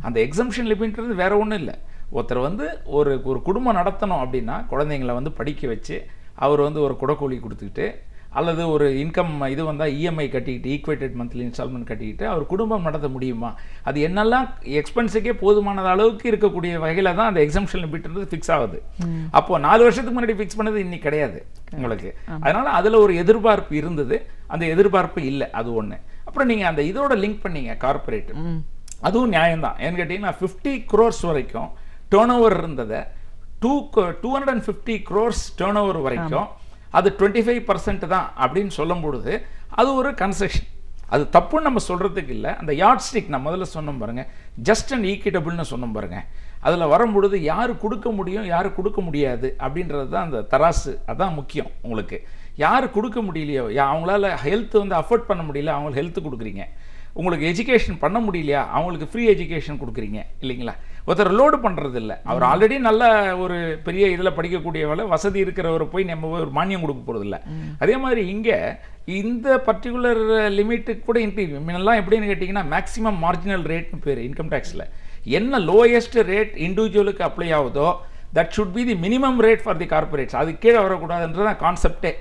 அந்த எக்ஸம்ஷன் லிமிட்ன்றது வேற ஒன்றும் இல்லை. ஒருத்தர் வந்து ஒரு குடும்பம் நடத்தணும் அப்படின்னா குழந்தைங்களை வந்து படிக்க வச்சு அவர் வந்து ஒரு குடக்கூலி கொடுத்துக்கிட்டு அல்லது ஒரு இன்கம் இது வந்தால் இஎம்ஐ கட்டிக்கிட்டு ஈக்குவேட்டட் மந்த்லி இன்ஸ்டால்மெண்ட் கட்டிக்கிட்டு அவர் குடும்பம் நடத்த முடியுமா? அது என்னெல்லாம் எக்ஸ்பென்ஸுக்கே போதுமான அளவுக்கு இருக்கக்கூடிய வகையில் தான் அந்த எக்ஸம்ஷன் லிமிட்ன்றது ஃபிக்ஸ் ஆகுது. அப்போ 4 வருஷத்துக்கு முன்னாடி ஃபிக்ஸ் பண்ணது இன்னைக்கு கிடையாது உங்களுக்கு. அதனால அதில் ஒரு எதிர்பார்ப்பு இருந்தது, அந்த எதிர்பார்ப்பு இல்லை. அது ஒன்று. அப்புறம் நீங்கள் அந்த இதோட லிங்க் பண்ணீங்க கார்பரேட், அதுவும் நியாயம்தான். ஏன்னு கேட்டிங்கன்னா 50 crores வரைக்கும் டேர்ன் ஓவர் இருந்ததை 250 crores டேர்ன் ஓவர் வரைக்கும் அது 25% தான் அப்படின்னு சொல்லும் பொழுது அது ஒரு கன்செஷன். அது தப்புன்னு நம்ம சொல்கிறதுக்கு இல்லை. அந்த யார்ட் ஸ்டிக் நான் முதல்ல சொன்னோம் பாருங்கள், ஜஸ்ட் அண்ட் ஈக்விட்டபிள்னு சொன்னோம் பாருங்கள், அதில் வரும்பொழுது யார் கொடுக்க முடியும் யார் கொடுக்க முடியாது அப்படின்றது தான் அந்த தராசு. அதுதான் முக்கியம். உங்களுக்கு யார் கொடுக்க முடியலையோ, அவங்களால ஹெல்த் வந்து அஃபோர்ட் பண்ண முடியல, அவங்களுக்கு ஹெல்த் கொடுக்குறீங்க. உங்களுக்கு எஜுகேஷன் பண்ண முடியலையா, அவங்களுக்கு ஃப்ரீ எஜுகேஷன் கொடுக்குறீங்க இல்லைங்களா? ஒருத்தர் லோடு பண்ணுறது இல்லை, அவர் ஆல்ரெடி நல்ல ஒரு பெரிய இதில் படிக்கக்கூடியவளை வசதி இருக்கிறவரை போய் நம்ம ஒரு மானியம் கொடுக்க போகிறது இல்லை. அதே மாதிரி இங்கே இந்த பர்டிகுலர் லிமிட்டுக்கு கூட முன்னெல்லாம் எப்படின்னு கேட்டிங்கன்னா மேக்ஸிமம் மார்ஜினல் ரேட்னு பேர் இன்கம் டேக்ஸில். என்ன லோயஸ்ட் ரேட் இண்டிவிஜுவலுக்கு அப்ளை ஆகுதோ that should be the minimum rate for the corporates. அது கீழே வரக்கூடாதுன்றதான் கான்செப்டே.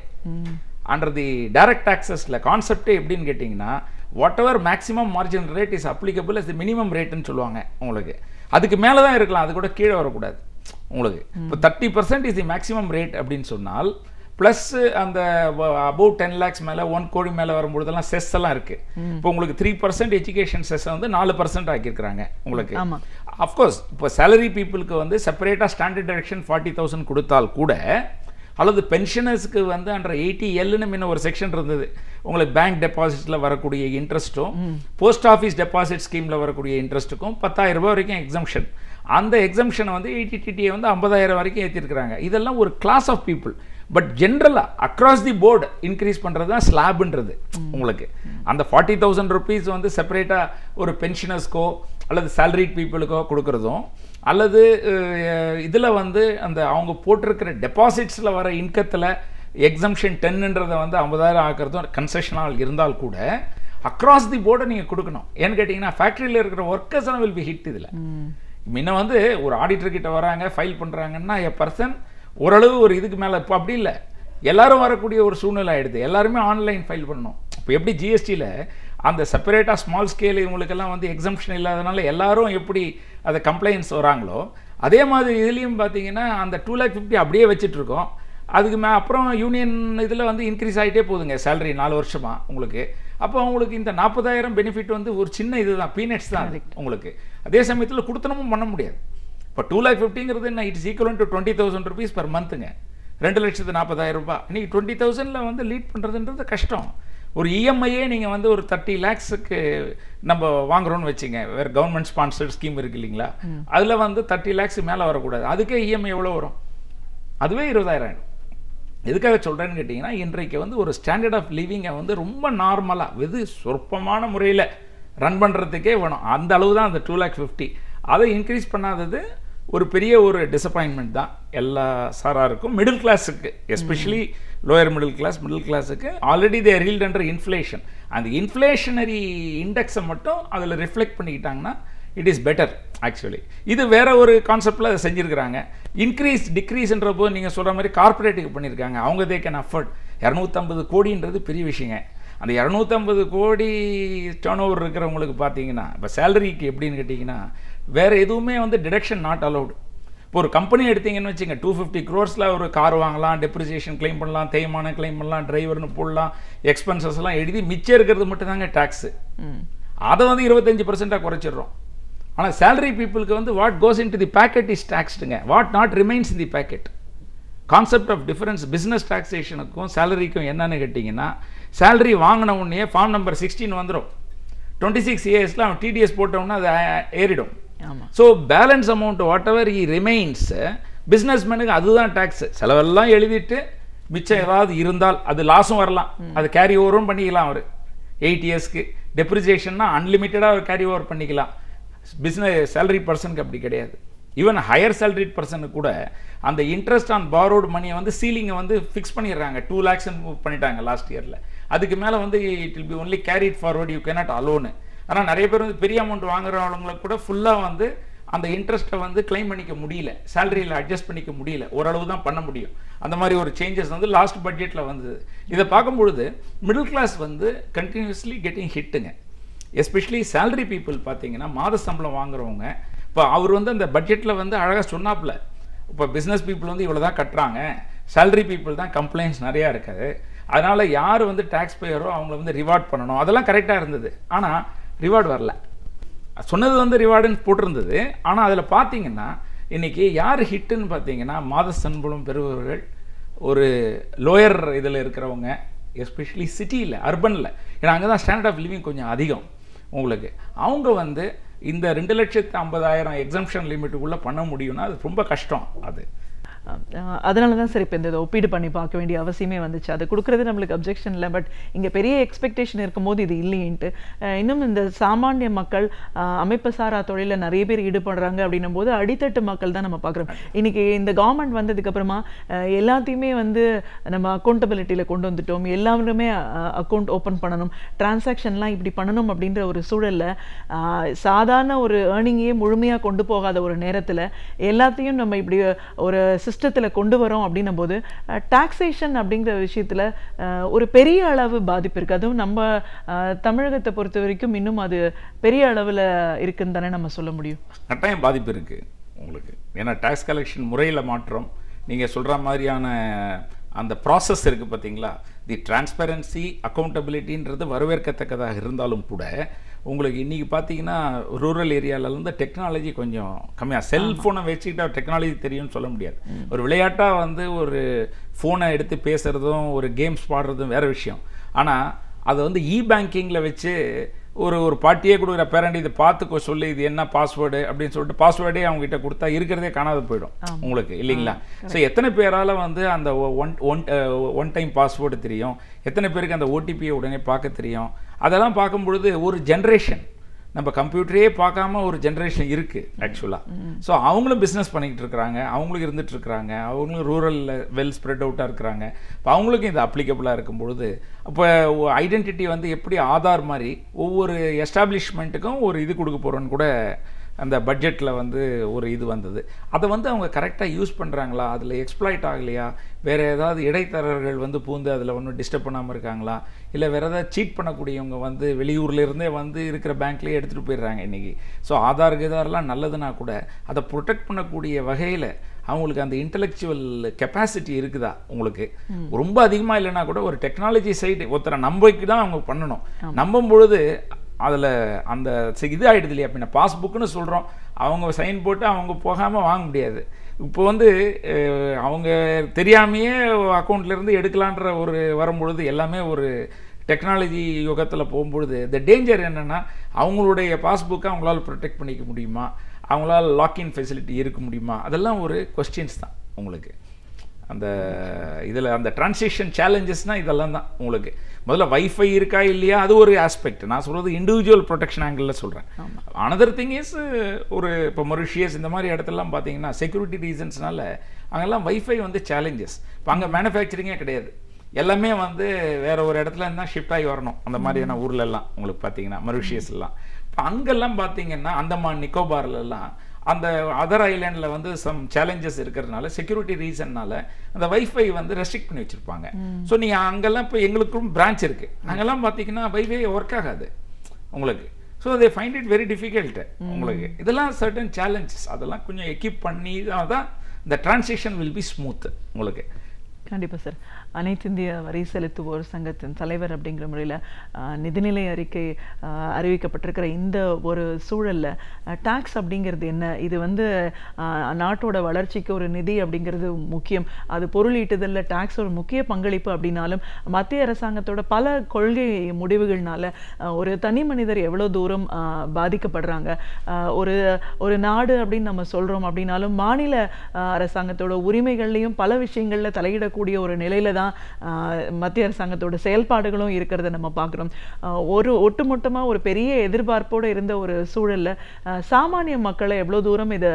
அண்டர் தி டைரக்ட் டாக்ஸஸில் கான்செப்டே எப்படின்னு கேட்டிங்கன்னா whatever maximum marginal rate is applicable as the minimum rate ன்னு சொல்லுவாங்க உங்களுக்கு. அதுக்கு மேலே தான் இருக்கலாம், அது கூட கீழே வரக்கூடாது உங்களுக்கு. இப்போ 30% is the maximum rate அப்படின்னு சொன்னால் ப்ளஸ் அந்த அபவ் 10 lakhs மேலே 1 கோடி மேலே வரும்பொழுதெல்லாம் செஸ் எல்லாம் இருக்குது. இப்போ உங்களுக்கு 3% எஜுகேஷன் செஸ் வந்து 4% ஆக்கியிருக்கிறாங்க உங்களுக்கு. அஃப்கோர்ஸ் இப்போ சேலரி பீப்புளுக்கு வந்து செப்பரேட்டாக ஸ்டாண்டர்ட் டிடக்ஷன் 40,000 கொடுத்தால் கூட, அல்லது பென்ஷனர்ஸ்க்கு வந்து அண்டர் 80Lன்னு முன்ன ஒரு செக்ஷன் இருந்தது. உங்களுக்கு பேங்க் டெபாசிட்ல வரக்கூடிய இன்ட்ரெஸ்ட்டும் போஸ்ட் ஆஃபீஸ் டெபாசிட் ஸ்கீமில் வரக்கூடிய இன்ட்ரெஸ்ட்டுக்கும் 10,000 ரூபாய் வரைக்கும் எக்ஸம்ஷன். அந்த எக்ஸம்ஷனை வந்து 80TTA வந்து 50,000 வரைக்கும் ஏற்றிருக்கிறாங்க. இதெல்லாம் ஒரு கிளாஸ் ஆஃப் பீப்புள். பட் ஜென்ரலாக அக்ராஸ் தி போர்டு இன்க்ரீஸ் பண்ணுறது தான் ஸ்லாப்ன்றது உங்களுக்கு. அந்த 40,000 rupees வந்து செப்பரேட்டாக ஒரு பென்ஷனர்ஸ்க்கோ அல்லது சேலரிட் பீப்புளுக்கோ கொடுக்குறதும், அல்லது இதில் வந்து அந்த அவங்க போட்டிருக்கிற டெபாசிட்ஸில் வர இன்கத்தில் எக்ஸம்ஷன் 10ன்றதை வந்து 50,000 ஆக்கிறதும் கன்செஷனால் இருந்தால் கூட அக்ராஸ் தி போர்டை நீங்கள் கொடுக்கணும். ஏன்னு கேட்டிங்கன்னா ஃபேக்ட்ரியில் இருக்கிற ஒர்க்கர்ஸ் எல்லாம் வில் பி ஹிட். இதில் முன்ன வந்து ஒரு ஆடிட்டர் கிட்ட வராங்க ஃபைல் பண்ணுறாங்கன்னா எ பர்சன் ஓரளவு ஒரு இதுக்கு மேலே, இப்போ அப்படி இல்லை, எல்லாரும் வரக்கூடிய ஒரு சூழ்நிலை ஆகிடுது. எல்லாருமே ஆன்லைன் ஃபைல் பண்ணணும். இப்போ எப்படி ஜிஎஸ்டியில் அந்த செப்பரேட்டாக ஸ்மால் ஸ்கேல் இவங்களுக்கெல்லாம் வந்து எக்ஸம்ஷன் இல்லாதனால எல்லாரும் எப்படி அதை கம்ப்ளைண்ட்ஸ் வராங்களோ, அதே மாதிரி இதுலேயும் பார்த்தீங்கன்னா அந்த 2,50,000 அப்படியே வச்சுட்ருக்கோம். அதுக்கு அப்புறம் யூனியன் இதில் வந்து இன்க்ரீஸ் ஆகிட்டே போகுதுங்க சேலரி 4 வருஷமாக உங்களுக்கு. அப்போ உங்களுக்கு இந்த 40,000 பெனிஃபிட் வந்து ஒரு சின்ன இது தான், பீனட்ஸ் தான் அது உங்களுக்கு. அதே சமயத்தில் கொடுத்தனமும் பண்ண முடியாது. இப்போ 2,50,000ங்கிறது என்ன, it's equal to 20,000 rupees per monthங்க. 2,40,000 ரூபாய். இன்றைக்கி 20,000ல் வந்து லீட் பண்ணுறதுன்றது கஷ்டம். ஒரு இஎம்ஐயே நீங்கள் வந்து ஒரு 30 lakhsக்கு நம்ம வாங்குறோன்னு வச்சுங்க, வேறு கவர்மெண்ட் ஸ்பான்சர்ட் ஸ்கீம் இருக்குது இல்லைங்களா, அதில் வந்து 30 lakhs மேலே வரக்கூடாது. அதுக்கே இஎம்ஐ எவ்வளோ வரும்? அதுவே 20,000 ஆகிடும். எதுக்காக சொல்கிறேன்னு கேட்டிங்கன்னா இன்றைக்கு வந்து ஒரு ஸ்டாண்டர்ட் ஆஃப் லிவிங்கை வந்து ரொம்ப நார்மலாக வெது சொற்பமான முறையில் ரன் பண்ணுறதுக்கே வேணும். அந்த அளவு தான் அந்த 2,50,000. அதை இன்க்ரீஸ் பண்ணாதது ஒரு பெரிய ஒரு டிசப்பாயின்மெண்ட் தான் எல்லா சாராருக்கும். மிடில் கிளாஸுக்கு எஸ்பெஷலி லோயர் மிடில் கிளாஸுக்கு already they reeled under inflation. அந்த இன்ஃப்ளேஷனரி இண்டெக்ஸை மட்டும் அதில் ரிஃப்ளெக்ட் பண்ணிக்கிட்டாங்கன்னா இட் இஸ் பெட்டர் ஆக்சுவலி. இது வேற ஒரு கான்செப்டில் அதை செஞ்சுருக்கிறாங்க. இன்க்ரீஸ் டிக்ரீஸ்ன்ற போது நீங்கள் சொல்கிற மாதிரி கார்பரேட்டுக்கு பண்ணியிருக்காங்க. அவங்க தே கேன் அஃபோர்ட். 250 கோடின்றது பெரிய விஷயங்க. அந்த 250 கோடி டேர்ன் ஓவர் இருக்கிறவங்களுக்கு பார்த்தீங்கன்னா இப்போ சேலரிக்கு எப்படின்னு கேட்டிங்கன்னா வேறு எதுவுமே வந்து டிடக்ஷன் நாட் அலவுடு. இப்போ ஒரு கம்பெனி எடுத்தீங்கன்னு வச்சுங்க, 250 crores ஒரு கார் வாங்கலாம், டெப்ரிசியேஷன் கிளைம் பண்ணலாம், தேய்மானம் கிளைம் பண்ணலாம், டிரைவர்னு போடலாம், எக்ஸ்பென்சஸ் எல்லாம் எழுதி மிச்சம் இருக்கிறது மட்டும் தாங்க டேக்ஸு. அதை வந்து 25% குறைச்சிடுறோம். ஆனால் சேலரி பீப்புளுக்கு வந்து what goes in to the packet is டாக்ஸ்டுங்க, what not remains in the packet. Concept of difference business டாக்ஸேஷனுக்கும் சேலரிக்கும் என்னன்னு கேட்டிங்கன்னா, சேலரி வாங்கின உடனே ஃபார்ம் நம்பர் 16 வந்துடும். 26 yearsல அவன் டிடிஎஸ் போட்டோம்னா அது ஏறிடும். So balance amount whatever இ ரிமைன்ஸ் பிஸ்னஸ்மேனுக்கு அதுதான் டேக்ஸ். செலவெல்லாம் எழுதிட்டு மிச்சம் ஏதாவது இருந்தால் அது லாஸும் வரலாம், அது கேரி ஓவரும் பண்ணிக்கலாம். அவர் 8 yearsக்கு டெப்ரிசியேஷன்னா அன்லிமிட்டடாக அவர் கேரி ஓவர் பண்ணிக்கலாம். பிஸ்னஸ் சேலரி பர்சனுக்கு அப்படி கிடையாது. ஈவன் ஹையர் சேலரிட் பர்சனுக்கு கூட அந்த இன்ட்ரெஸ்ட் ஆன் பாரோடு மணியை வந்து சீலிங்கை வந்து ஃபிக்ஸ் பண்ணிடுறாங்க. 2 lakhs பண்ணிட்டாங்க லாஸ்ட் இயரில். அதுக்கு மேலே வந்து it will be only carried forward, you cannot alone. ஆனால் நிறைய பேர் வந்து பெரிய அமௌண்ட் வாங்குறவங்களுக்கு கூட ஃபுல்லாக வந்து அந்த இன்ட்ரெஸ்ட்டை வந்து கிளைம் பண்ணிக்க முடியல, சேலரியில் அட்ஜஸ்ட் பண்ணிக்க முடியல, ஓரளவு தான் பண்ண முடியும். அந்த மாதிரி ஒரு சேஞ்சஸ் வந்து லாஸ்ட் பட்ஜெட்டில் வந்தது. இதை பார்க்கும்பொழுது மிடில் கிளாஸ் வந்து கண்டினியூஸ்லி கெட்டிங் ஹிட்டுங்க. எஸ்பெஷலி சேலரி பீப்புள் பார்த்தீங்கன்னா மாத சம்பளம் வாங்குறவங்க. இப்போ அவர் வந்து அந்த பட்ஜெட்டில் வந்து அழகாக சொன்னாப்புல, இப்போ பிஸ்னஸ் பீப்புள் வந்து இவ்வளோ தான் கட்டுறாங்க, சேலரி பீப்புள் தான் கம்ப்ளைண்ட்ஸ் நிறையா இருக்குது, அதனால் யார் வந்து டேக்ஸ் பேயரோ அவங்கள வந்து ரிவார்ட் பண்ணணும், அதெல்லாம் கரெக்டாக இருந்தது. ஆனால் ரிவார்டு வரல. சொன்னது வந்து ரிவார்டுன்னு போட்டிருந்தது. ஆனால் அதில் பார்த்தீங்கன்னா இன்றைக்கி யார் ஹிட்டுன்னு பார்த்தீங்கன்னா மாத சம்பளம் பெறுபவர்கள், ஒரு லோயர் இதில் இருக்கிறவங்க, எஸ்பெஷலி சிட்டியில், அர்பனில், ஏன்னா அங்கே தான் ஸ்டாண்டர்ட் ஆஃப் லிவிங் கொஞ்சம் அதிகம் உங்களுக்கு. அவங்க வந்து இந்த 2,50,000 எக்ஸம்ஷன் லிமிட்டுக்குள்ளே பண்ண முடியும்னா அது ரொம்ப கஷ்டம். அது அதனால தான் சார் இப்போ இந்த ஒப்பீடு பண்ணி பார்க்க வேண்டிய அவசியமே வந்துச்சு. அது கொடுக்குறது நம்மளுக்கு அப்ஜெக்ஷன் இல்லை, பட் இங்கே பெரிய எக்ஸ்பெக்டேஷன் இருக்கும்போது இது இல்லைன்ட்டு. இன்னும் இந்த சாமானிய மக்கள் அமைப்பு சாரா தொழிலில் நிறைய பேர் ஈடுபடுறாங்க அப்படின்னும் போது அடித்தட்டு மக்கள் தான் நம்ம பார்க்குறோம். இன்றைக்கி இந்த கவர்மெண்ட் வந்ததுக்கப்புறமா எல்லாத்தையுமே வந்து நம்ம அக்கௌண்டபிலிட்டியில் கொண்டு வந்துட்டோம், எல்லாருமே அக்கௌண்ட் ஓப்பன் பண்ணணும், டிரான்சாக்ஷன்லாம் இப்படி பண்ணணும் அப்படின்ற ஒரு சூழலில் சாதாரண ஒரு ஏர்னிங்கையே முழுமையாக கொண்டு போகாத ஒரு நேரத்தில் எல்லாத்தையும் நம்ம இப்படி ஒரு சிஸ்டத்தில் கொண்டு வரோம் அப்படின்னும் போது டாக்ஸேஷன் அப்படிங்கிற விஷயத்தில் ஒரு பெரிய அளவு பாதிப்பு இருக்குது. அதுவும் நம்ம தமிழகத்தை பொறுத்த வரைக்கும் இன்னும் அது பெரிய அளவில் இருக்குன்னு தானே நம்ம சொல்ல முடியும். கட்டாயம் பாதிப்பு இருக்குது உங்களுக்கு. ஏன்னா டேக்ஸ் கலெக்ஷன் முறையில் மாற்றம், நீங்கள் சொல்கிற மாதிரியான அந்த ப்ராசஸ் இருக்குது பார்த்தீங்களா, தி டிரான்ஸ்பரன்சி அக்கௌண்டபிலிட்டின்றது வரவேற்கத்தக்கதாக இருந்தாலும் கூட உங்களுக்கு இன்றைக்கி பார்த்தீங்கன்னா ரூரல் ஏரியாவிலேருந்து டெக்னாலஜி கொஞ்சம் கம்மியாக, செல்ஃபோனை வச்சுக்கிட்டா டெக்னாலஜி தெரியும்னு சொல்ல முடியாது. ஒரு விளையாட்டாக வந்து ஒரு ஃபோனை எடுத்து பேசுகிறதும் ஒரு கேம்ஸ் பாடுறதும் வேறு விஷயம். ஆனால் அதை வந்து பேங்கிங்கில் வச்சு ஒரு பாட்டியே கொடுக்குற பேரண்ட் இதை பார்த்துக்கோ சொல்லி இது என்ன பாஸ்வேர்டு அப்படின்னு சொல்லிட்டு பாஸ்வேர்டே அவங்ககிட்ட கொடுத்தா இருக்கிறதே காணாத போயிடும் உங்களுக்கு, இல்லைங்களா? ஸோ எத்தனை பேரால் வந்து அந்த ஒன் டைம் பாஸ்வேர்டு தெரியும், எத்தனை பேருக்கு அந்த ஓடிபியை உடனே பார்க்க தெரியும். அதெல்லாம் பார்க்கும் பொழுது ஒரு ஜென்ரேஷன், நம்ம கம்ப்யூட்டரே பார்க்காம ஒரு ஜென்ரேஷன் இருக்குது ஆக்சுவலாக. ஸோ அவங்களும் பிஸ்னஸ் பண்ணிக்கிட்டு இருக்கிறாங்க, அவங்களும் இருந்துட்டு இருக்கிறாங்க, அவங்களும் ரூரலில் வெல் ஸ்ப்ரெட் அவுட்டாக இருக்கிறாங்க. இப்போ அவங்களுக்கும் இது அப்ளிகபிளாக இருக்கும்பொழுது அப்போ ஐடென்டிட்டி வந்து எப்படி ஆதார் மாதிரி ஒவ்வொரு எஸ்டாப்ளிஷ்மெண்ட்டுக்கும் ஒரு இது கொடுக்க போகிறோன்னு கூட அந்த பட்ஜெட்டில் வந்து ஒரு இது வந்தது. அதை வந்து அவங்க கரெக்டாக யூஸ் பண்ணுறாங்களா, அதில் எக்ஸ்ப்ளாய்ட் ஆகலையா, வேறு ஏதாவது இடைத்தரகர்கள் வந்து பூந்து அதில் ஒன்றும் டிஸ்டர்ப் பண்ணாமல் இருக்காங்களா, இல்லை வேறு ஏதாவது சீட் பண்ணக்கூடியவங்க வந்து வெளியூர்லேருந்தே வந்து இருக்கிற பேங்க்லேயே எடுத்துகிட்டு போயிடுறாங்க இன்றைக்கி. ஸோ ஆதார் கிதாரெலாம் நல்லதுன்னா கூட அதை ப்ரொடெக்ட் பண்ணக்கூடிய வகையில் அவங்களுக்கு அந்த இன்டலெக்சுவல் கெப்பாசிட்டி இருக்குதா உங்களுக்கு, ரொம்ப அதிகமாக இல்லைன்னா கூட ஒரு டெக்னாலஜி சைடு ஒருத்தரை நம்பிக்கை தான் அவங்க பண்ணணும். நம்பும் பொழுது அதில் அந்த இது ஆகிடுது இல்லையா, பின்ன பாஸ்புக்குன்னு சொல்கிறோம், அவங்க சைன் போட்டு அவங்க போகாமல் வாங்க முடியாது. இப்போ வந்து அவங்க தெரியாமையே அக்கௌண்ட்லேருந்து எடுக்கலான்ற ஒரு வரும்பொழுது எல்லாமே ஒரு டெக்னாலஜி யுகத்தில் போகும்பொழுது இந்த டேஞ்சர் என்னென்னா அவங்களுடைய பாஸ்புக்கை அவங்களால ப்ரொடெக்ட் பண்ணிக்க முடியுமா, அவங்களால லாக்இன் ஃபெசிலிட்டி இருக்க முடியுமா, அதெல்லாம் ஒரு கொஸ்டின்ஸ் தான் உங்களுக்கு. அந்த இதில் அந்த டிரான்சாக்ஷன் சேலஞ்சஸ்னால் இதெல்லாம் தான் உங்களுக்கு. முதல்ல வைஃபை இருக்கா இல்லையா அது ஒரு ஆஸ்பெக்ட், நான் சொல்கிறது இண்டிவிஜுவல் ப்ரொடெக்ஷன் ஆங்கிளில் சொல்கிறேன். அனதர் திங் இஸ் ஒரு இப்போ மொரிஷியஸ் இந்த மாதிரி இடத்துலலாம் பார்த்தீங்கன்னா செக்யூரிட்டி ரீசன்ஸ்னால அங்கெல்லாம் வைஃபை வந்து சேலஞ்சஸ். இப்போ அங்கே மேனுஃபேக்சரிங்கே கிடையாது, எல்லாமே வந்து வேறு ஒரு இடத்துல இருந்தால் ஷிஃப்ட் ஆகி வரணும். அந்த மாதிரியான ஊர்லெல்லாம் உங்களுக்கு பார்த்தீங்கன்னா மொரிஷியஸ்லாம். இப்போ அங்கெல்லாம் பார்த்தீங்கன்னா அந்தமான் நிக்கோபார்லாம் அந்த அதர் ஐலாண்டில் வந்து சம் சேலஞ்சஸ் இருக்கிறதுனால செக்யூரிட்டி ரீசன்னால அந்த வைஃபை வந்து ரெஸ்ட்ரிக்ட் பண்ணி வச்சுருப்பாங்க. ஸோ நீங்கள் அங்கெல்லாம் இப்போ எங்களுக்கும் பிரான்ச் இருக்குது, அங்கெல்லாம் பார்த்தீங்கன்னா வைஃபை ஒர்க் ஆகாது உங்களுக்கு. So they find it very difficult உங்களுக்கு. இதெல்லாம் சர்டன் சேலஞ்சஸ், அதெல்லாம் கொஞ்சம் எக்யூப் பண்ணி தான் இந்த டிரான்சாக்ஷன் வில் பி ஸ்மூத் உங்களுக்கு. கண்டிப்பாக சார். அனைத்து இந்திய வரி செலுத்துவோர் சங்கத்தின் தலைவர் அப்படிங்கிற முறையில் நிதிநிலை அறிக்கை அறிவிக்கப்பட்டிருக்கிற இந்த ஒரு சூழலில் டாக்ஸ் அப்படிங்கிறது என்ன, இது வந்து நாட்டோட வளர்ச்சிக்கு ஒரு நிதி அப்படிங்கிறது முக்கியம், அது பொருளீட்டுதலில் டாக்ஸ் ஒரு முக்கிய பங்களிப்பு அப்படின்னாலும் மத்திய அரசாங்கத்தோட பல கொள்கை முடிவுகள்னால ஒரு தனி மனிதர் எவ்வளோ தூரம் பாதிக்கப்படுறாங்க, ஒரு நாடு அப்படின்னு நம்ம சொல்கிறோம் அப்படின்னாலும் மாநில அரசாங்கத்தோட உரிமைகள்லையும் பல விஷயங்களில் தலையிடக்கூட இருக்கக்கூடிய ஒரு நிலையில தான் மத்திய அரசாங்கத்தோட செயல்பாடுகளும் இருக்கிறத நம்ம பார்க்குறோம். ஒரு ஒட்டுமொத்தமாக ஒரு பெரிய எதிர்பார்ப்போடு இருந்த ஒரு சூழல்ல சாமானிய மக்களை எவ்வளோ தூரம் இதை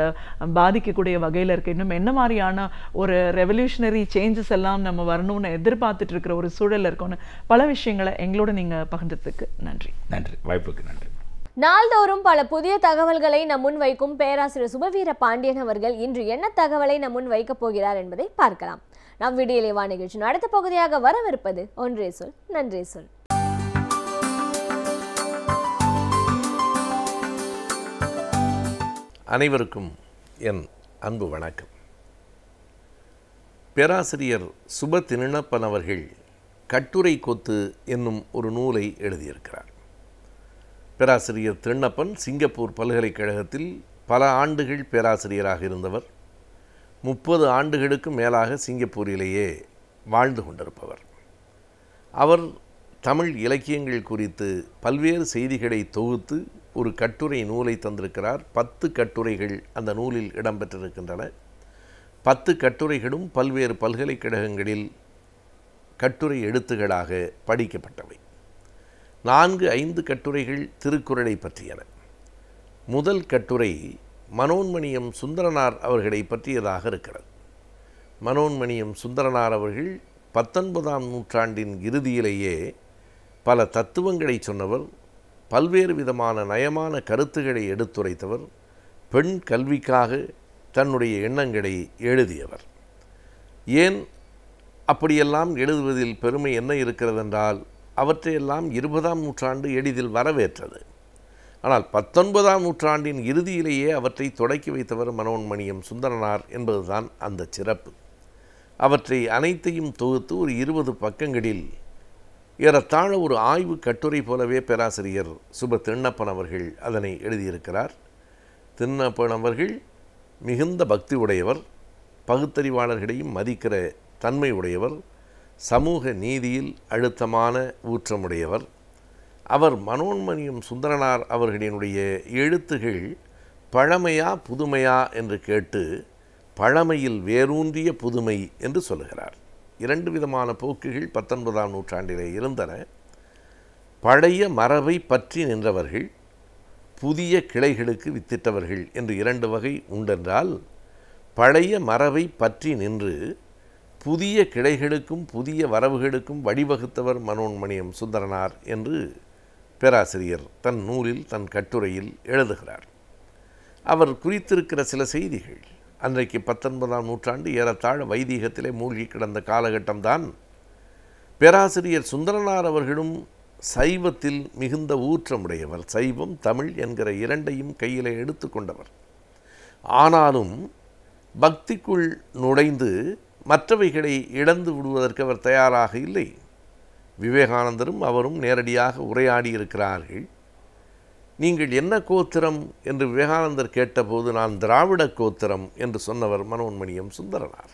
பாதிக்கக்கூடிய வகையில் இருக்கு. இன்னும் என்ன மாதிரியான ஒரு ரெவல்யூஷனரி சேஞ்சஸ் எல்லாம் நம்ம வரணும்னு எதிர்பார்த்துட்டு இருக்கிற ஒரு சூழல்ல இருக்கோன்னு பல விஷயங்களை எங்களோட நீங்க பகிர்ந்ததுக்கு நன்றி. நன்றி, வாய்ப்புக்கு நன்றி. நாள்தோறும் பல புதிய தகவல்களை நம் முன் வைக்கும் பேராசிரியர் சுபவீர பாண்டியன் அவர்கள் இன்று என்ன தகவலை நம் முன் வைக்கப் போகிறார் என்பதை பார்க்கலாம். நம் வீடியோலே வா நிகழ்ச்சியின் அடுத்த பகுதியாக வரவிருப்பது ஒன்றே சொல் நன்றே சொல். அனைவருக்கும் என் அன்பு வணக்கம். பேராசிரியர் சுப திண்ணப்பன் அவர்கள் கட்டுரை கொத்து என்னும் ஒரு நூலை எழுதியிருக்கிறார். பேராசிரியர் திண்ணப்பன் சிங்கப்பூர் பல்கலைக்கழகத்தில் பல ஆண்டுகள் பேராசிரியராக இருந்தவர். 30 ஆண்டுகளுக்கும் மேலாக சிங்கப்பூரிலேயே வாழ்ந்து கொண்டிருப்பவர். அவர் தமிழ் இலக்கியங்கள் குறித்து பல்வேறு செய்திகளை தொகுத்து ஒரு கட்டுரை நூலை தந்திருக்கிறார். 10 கட்டுரைகள் அந்த நூலில் இடம்பெற்றிருக்கின்றன. 10 கட்டுரைகளும் பல்வேறு பல்கலைக்கழகங்களில் கட்டுரை எழுத்துகளாக படிக்கப்பட்டவை. 4-5 கட்டுரைகள் திருக்குறளை பற்றியன. முதல் கட்டுரை மனோன்மணியம் சுந்தரனார் அவர்களை பற்றியதாக இருக்கிறது. மனோன்மணியம் சுந்தரனார் அவர்கள் 19ஆம் நூற்றாண்டின் இறுதியிலேயே பல தத்துவங்களை சொன்னவர், பல்வேறு விதமான நயமான கருத்துக்களை எடுத்துரைத்தவர், பெண் கல்விக்காக தன்னுடைய எண்ணங்களை எழுதியவர். ஏன் அப்படியெல்லாம் எழுதுவதில் பெருமை என்ன இருக்கிறதென்றால் அவற்றையெல்லாம் 20ஆம் நூற்றாண்டு எளிதில் வரவேற்றது. ஆனால் 19ஆம் நூற்றாண்டின் இறுதியிலேயே அவற்றை தொடக்கி வைத்தவர் மனோன்மணியம் சுந்தரனார் என்பதுதான் அந்த சிறப்பு. அவற்றை அனைத்தையும் தொகுத்து ஒரு 20 பக்கங்களில் ஏறத்தாழ ஒரு ஆய்வு கட்டுரை போலவே பேராசிரியர் சுப திண்ணப்பன் அவர்கள் அதனை எழுதியிருக்கிறார். திண்ணப்பன் அவர்கள் மிகுந்த பக்தி உடையவர், பகுத்தறிவாளர்களையும் மதிக்கிற தன்மை உடையவர், சமூக நீதியில் அழுத்தமான ஊற்றமுடையவர். அவர் மனோன்மணியம் சுந்தரனார் அவர்களினுடைய எழுத்துகள் பழமையா புதுமையா என்று கேட்டு பழமையில் வேரூன்றிய புதுமை என்று சொல்லுகிறார். 2 விதமான போக்குகள் 19ஆம் நூற்றாண்டிலே இருந்தன. பழைய மரபை பற்றி நின்றவர்கள், புதிய கிளைகளுக்கு வித்திட்டவர்கள் என்று 2 வகை உண்டென்றால், பழைய மரபை பற்றி நின்று புதிய கிளைகளுக்கும் புதிய வரவுகளுக்கும் வழிவகுத்தவர் மனோன்மணியம் சுந்தரனார் என்று பேராசிரியர் தன் நூலில் தன் கட்டுரையில் எழுதுகிறார். அவர் குறித்திருக்கிற சில செய்திகள் அன்றைக்கு 19ஆம் நூற்றாண்டு ஏறத்தாழ வைதீகத்திலே மூழ்கி கிடந்த காலகட்டம்தான். பேராசிரியர் சுந்தரனார் அவர்களும் சைவத்தில் மிகுந்த ஊற்றமுடையவர். சைவம் தமிழ் என்கிற 2ஐயும் கையிலே எடுத்து கொண்டவர். ஆனாலும் பக்திக்குள் நுழைந்து மற்றவைகளை இழந்து விடுவதற்கு அவர் தயாராக இல்லை. விவேகானந்தரும் அவரும் நேரடியாக உரையாடி இருக்கிறார்கள். நீங்கள் என்ன கோத்திரம் என்று விவேகானந்தர் கேட்டபோது நான் திராவிட கோத்திரம் என்று சொன்னவர் மனோன்மணியம் சுந்தரனார்.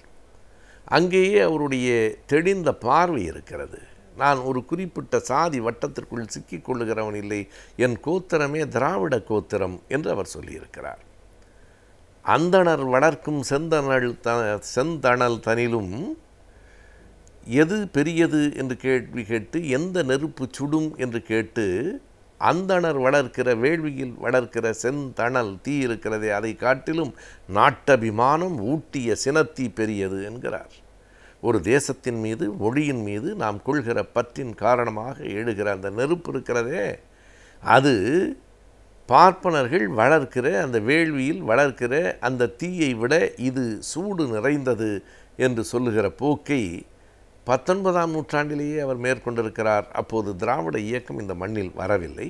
அங்கேயே அவருடைய தெளிந்த பார்வை இருக்கிறது. நான் ஒரு குறிப்பிட்ட சாதி வட்டத்திற்குள் சிக்கிக்கொள்ளுகிறவன் இல்லை, என் கோத்திரமே திராவிட கோத்திரம் என்று அவர் சொல்லியிருக்கிறார். அந்தணர் வளர்க்கும் செந்தணல் தனிலும் எது பெரியது என்று கேள்வி கேட்டு எந்த நெருப்பு சுடும் என்று கேட்டு அந்தணர் வளர்க்கிற வேள்வியில் வளர்க்கிற செந்தணல் தீ இருக்கிறதே அதை காட்டிலும் நாட்டபிமானம் ஊட்டிய சினத்தீ பெரியது என்கிறார். ஒரு தேசத்தின் மீது மொழியின் மீது நாம் கொள்கிற பற்றின் காரணமாக எழுகிற அந்த நெருப்பு இருக்கிறதே, அது பார்ப்பனர்கள் வளர்க்கிற அந்த வேள்வியில் வளர்க்கிற அந்த தீயை விட இது சூடு நிறைந்தது என்று சொல்லுகிற போக்கை 19ஆம் நூற்றாண்டிலேயே அவர் மேற்கொண்டிருக்கிறார். அப்போது திராவிட இயக்கம் இந்த மண்ணில் வரவில்லை.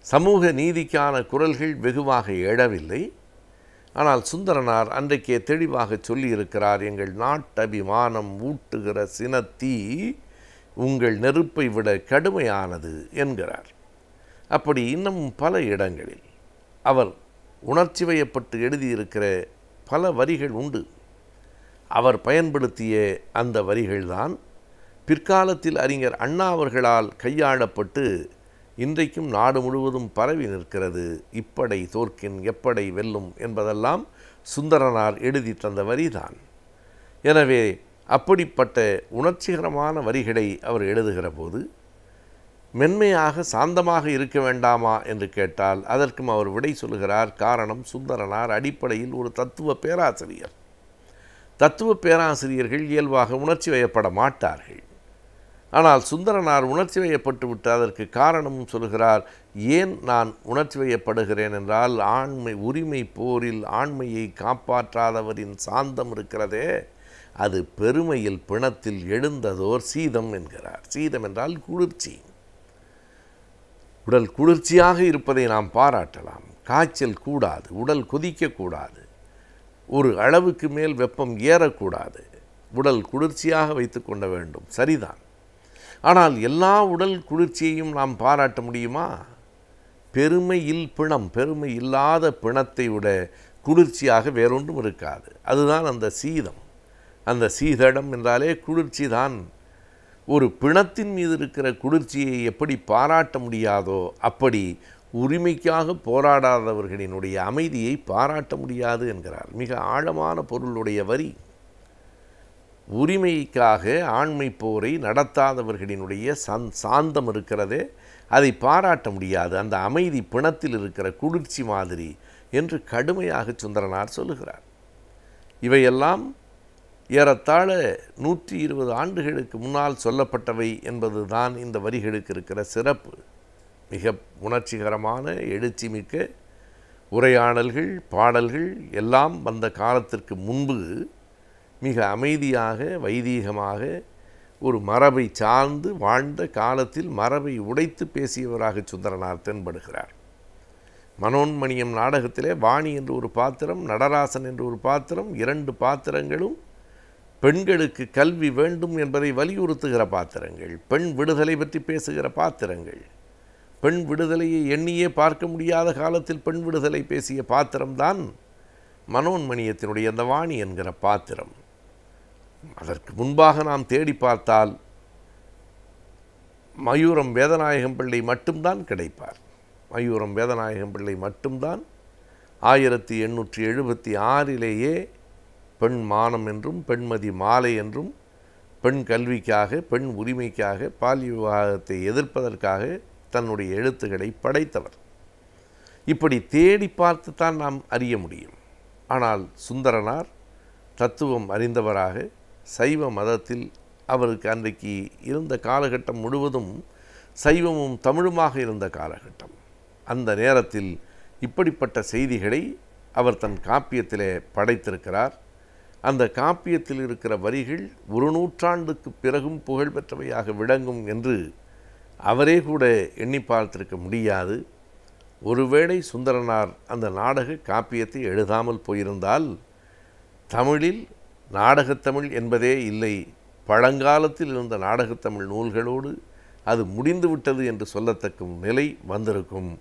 சமூக நீதிக்கான குரல்கள் வெகுவாக எழவில்லை. ஆனால் சுந்தரனார் அன்றைக்கே தெளிவாக சொல்லியிருக்கிறார், எங்கள் நாட்டபிமானம் ஊட்டுகிற சினத்தீ உங்கள் நெருப்பை விட கடுமையானது என்கிறார். அப்படி இன்னும் பல இடங்களில் அவர் உணர்ச்சி வயப்பட்டு எழுதியிருக்கிற பல வரிகள் உண்டு. அவர் பயன்படுத்திய அந்த வரிகள்தான் பிற்காலத்தில் அறிஞர் அண்ணா அவர்களால் கையாளப்பட்டு இன்றைக்கும் நாடு முழுவதும் பரவி நிற்கிறது. இப்படை தோற்கின் எப்படை வெல்லும் என்பதெல்லாம் சுந்தரனார் எழுதி தந்த வரிதான். எனவே அப்படிப்பட்ட உணர்ச்சிகரமான வரிகளை அவர் எழுதுகிற போது மென்மையாக சாந்தமாக இருக்க வேண்டாமா என்று கேட்டால் அதற்கும் அவர் விடை சொல்லுகிறார். காரணம், சுந்தரனார் அடிப்படையில் ஒரு தத்துவ பேராசிரியர். தத்துவ பேராசிரியர்கள் இயல்பாக உணர்ச்சி வயப்பட மாட்டார்கள். ஆனால் சுந்தரனார் உணர்ச்சி வயப்பட்டு விட்டு அதற்கு காரணமும் சொல்கிறார். ஏன் நான் உணர்ச்சி வயப்படுகிறேன் என்றால், உரிமை போரில் ஆண்மையை காப்பாற்றாதவரின் சாந்தம் இருக்கிறதே, அது பெருமையில் பிணத்தில் எழுந்ததோர் சீதம் என்கிறார். சீதம் என்றால் குளிர்ச்சி. உடல் குளிர்ச்சியாக இருப்பதை நாம் பாராட்டலாம். காய்ச்சல் கூடாது, உடல் கொதிக்கக்கூடாது, ஒரு அளவுக்கு மேல் வெப்பம் ஏறக்கூடாது, உடல் குளிர்ச்சியாக வைத்து கொள்ள வேண்டும், சரிதான். ஆனால் எல்லா உடல் குளிர்ச்சியையும் நாம் பாராட்ட முடியுமா? பெருமையில் பிணம், பெருமை இல்லாத பிணத்தை விட குளிர்ச்சியாக வேறொன்றும் இருக்காது. அதுதான் அந்த சீதம். அந்த சீதடம் என்றாலே குளிர்ச்சி தான். ஒரு பிணத்தின் மீது இருக்கிற குளிர்ச்சியை எப்படி பாராட்ட முடியாதோ அப்படி உரிமைக்காக போராடாதவர்களினுடைய அமைதியை பாராட்ட முடியாது என்கிறார். மிக ஆழமான பொருளுடைய வரி. உரிமைக்காக ஆண்மை போரை நடத்தாதவர்களினுடைய சாந்தம் இருக்கிறதே, அதை பாராட்ட முடியாது. அந்த அமைதி பிணத்தில் இருக்கிற குளிர்ச்சி மாதிரி என்று கடுமையாக சுந்தரனார் சொல்லுகிறார். இவையெல்லாம் ஏறத்தாழ 120 ஆண்டுகளுக்கு முன்னால் சொல்லப்பட்டவை என்பதுதான் இந்த வரிகளுக்கு இருக்கிற சிறப்பு. மிக உணர்ச்சிகரமான எழுச்சிமிக்க உரையாடல்கள், பாடல்கள் எல்லாம் வந்த காலத்திற்கு முன்பு மிக அமைதியாக வைதீகமாக ஒரு மரபை சார்ந்து வாழ்ந்த காலத்தில் மரபை உடைத்து பேசியவராக சுந்தரனார் தென்படுகிறார். மனோன்மணியம் நாடகத்திலே வாணி என்று ஒரு பாத்திரம், நடராசன் என்று ஒரு பாத்திரம், 2 பாத்திரங்களும் பெண்களுக்கு கல்வி வேண்டும் என்பதை வலியுறுத்துகிற பாத்திரங்கள், பெண் விடுதலை பற்றி பேசுகிற பாத்திரங்கள், பெண் விடுதலையை எண்ணியே பார்க்க முடியாத காலத்தில் பெண் விடுதலை பேசிய பாத்திரம்தான் மனோன்மணியத்தினுடைய அந்த வாணி என்கிற பாத்திரம். அதற்கு முன்பாக நாம் தேடி பார்த்தால் மயூரம் வேதநாயகம் பிள்ளை மட்டும்தான் கிடைப்பார். மயூரம் வேதநாயகம் பிள்ளை மட்டும்தான் 1876 பெண் மானம் என்றும் பெண்மதி மாலை என்றும் பெண் கல்விக்காக, பெண் உரிமைக்காக, பாலிய விவாகத்தை எதிர்ப்பதற்காக தன்னுடைய எழுத்துக்களை படைத்தவர். இப்படி தேடி பார்த்துத்தான் நாம் அறிய முடியும். ஆனால் சுந்தரனார் தத்துவம் அறிந்தவராக சைவ மதத்தில் அவருக்கு அன்றைக்கு இருந்த காலகட்டம் முழுவதும் சைவமும் தமிழுமாக இருந்த காலகட்டம். அந்த நேரத்தில் இப்படிப்பட்ட செய்திகளை அவர் தன் காப்பியத்திலே படைத்திருக்கிறார். அந்த காப்பியத்தில் இருக்கிற வரிகள் 1 நூற்றாண்டுக்கு பிறகும் புகழ்பெற்றவையாக விளங்கும் என்று அவரே கூட எண்ணி பார்த்திருக்க முடியாது. ஒருவேளை சுந்தரனார் அந்த நாடக காப்பியத்தை எழுதாமல் போயிருந்தால் தமிழில் நாடகத்தமிழ் என்பதே இல்லை, பழங்காலத்தில் இருந்த நாடகத்தமிழ் நூல்களோடு அது முடிந்துவிட்டது என்று சொல்லத்தக்கும் நிலை வந்திருக்கும்.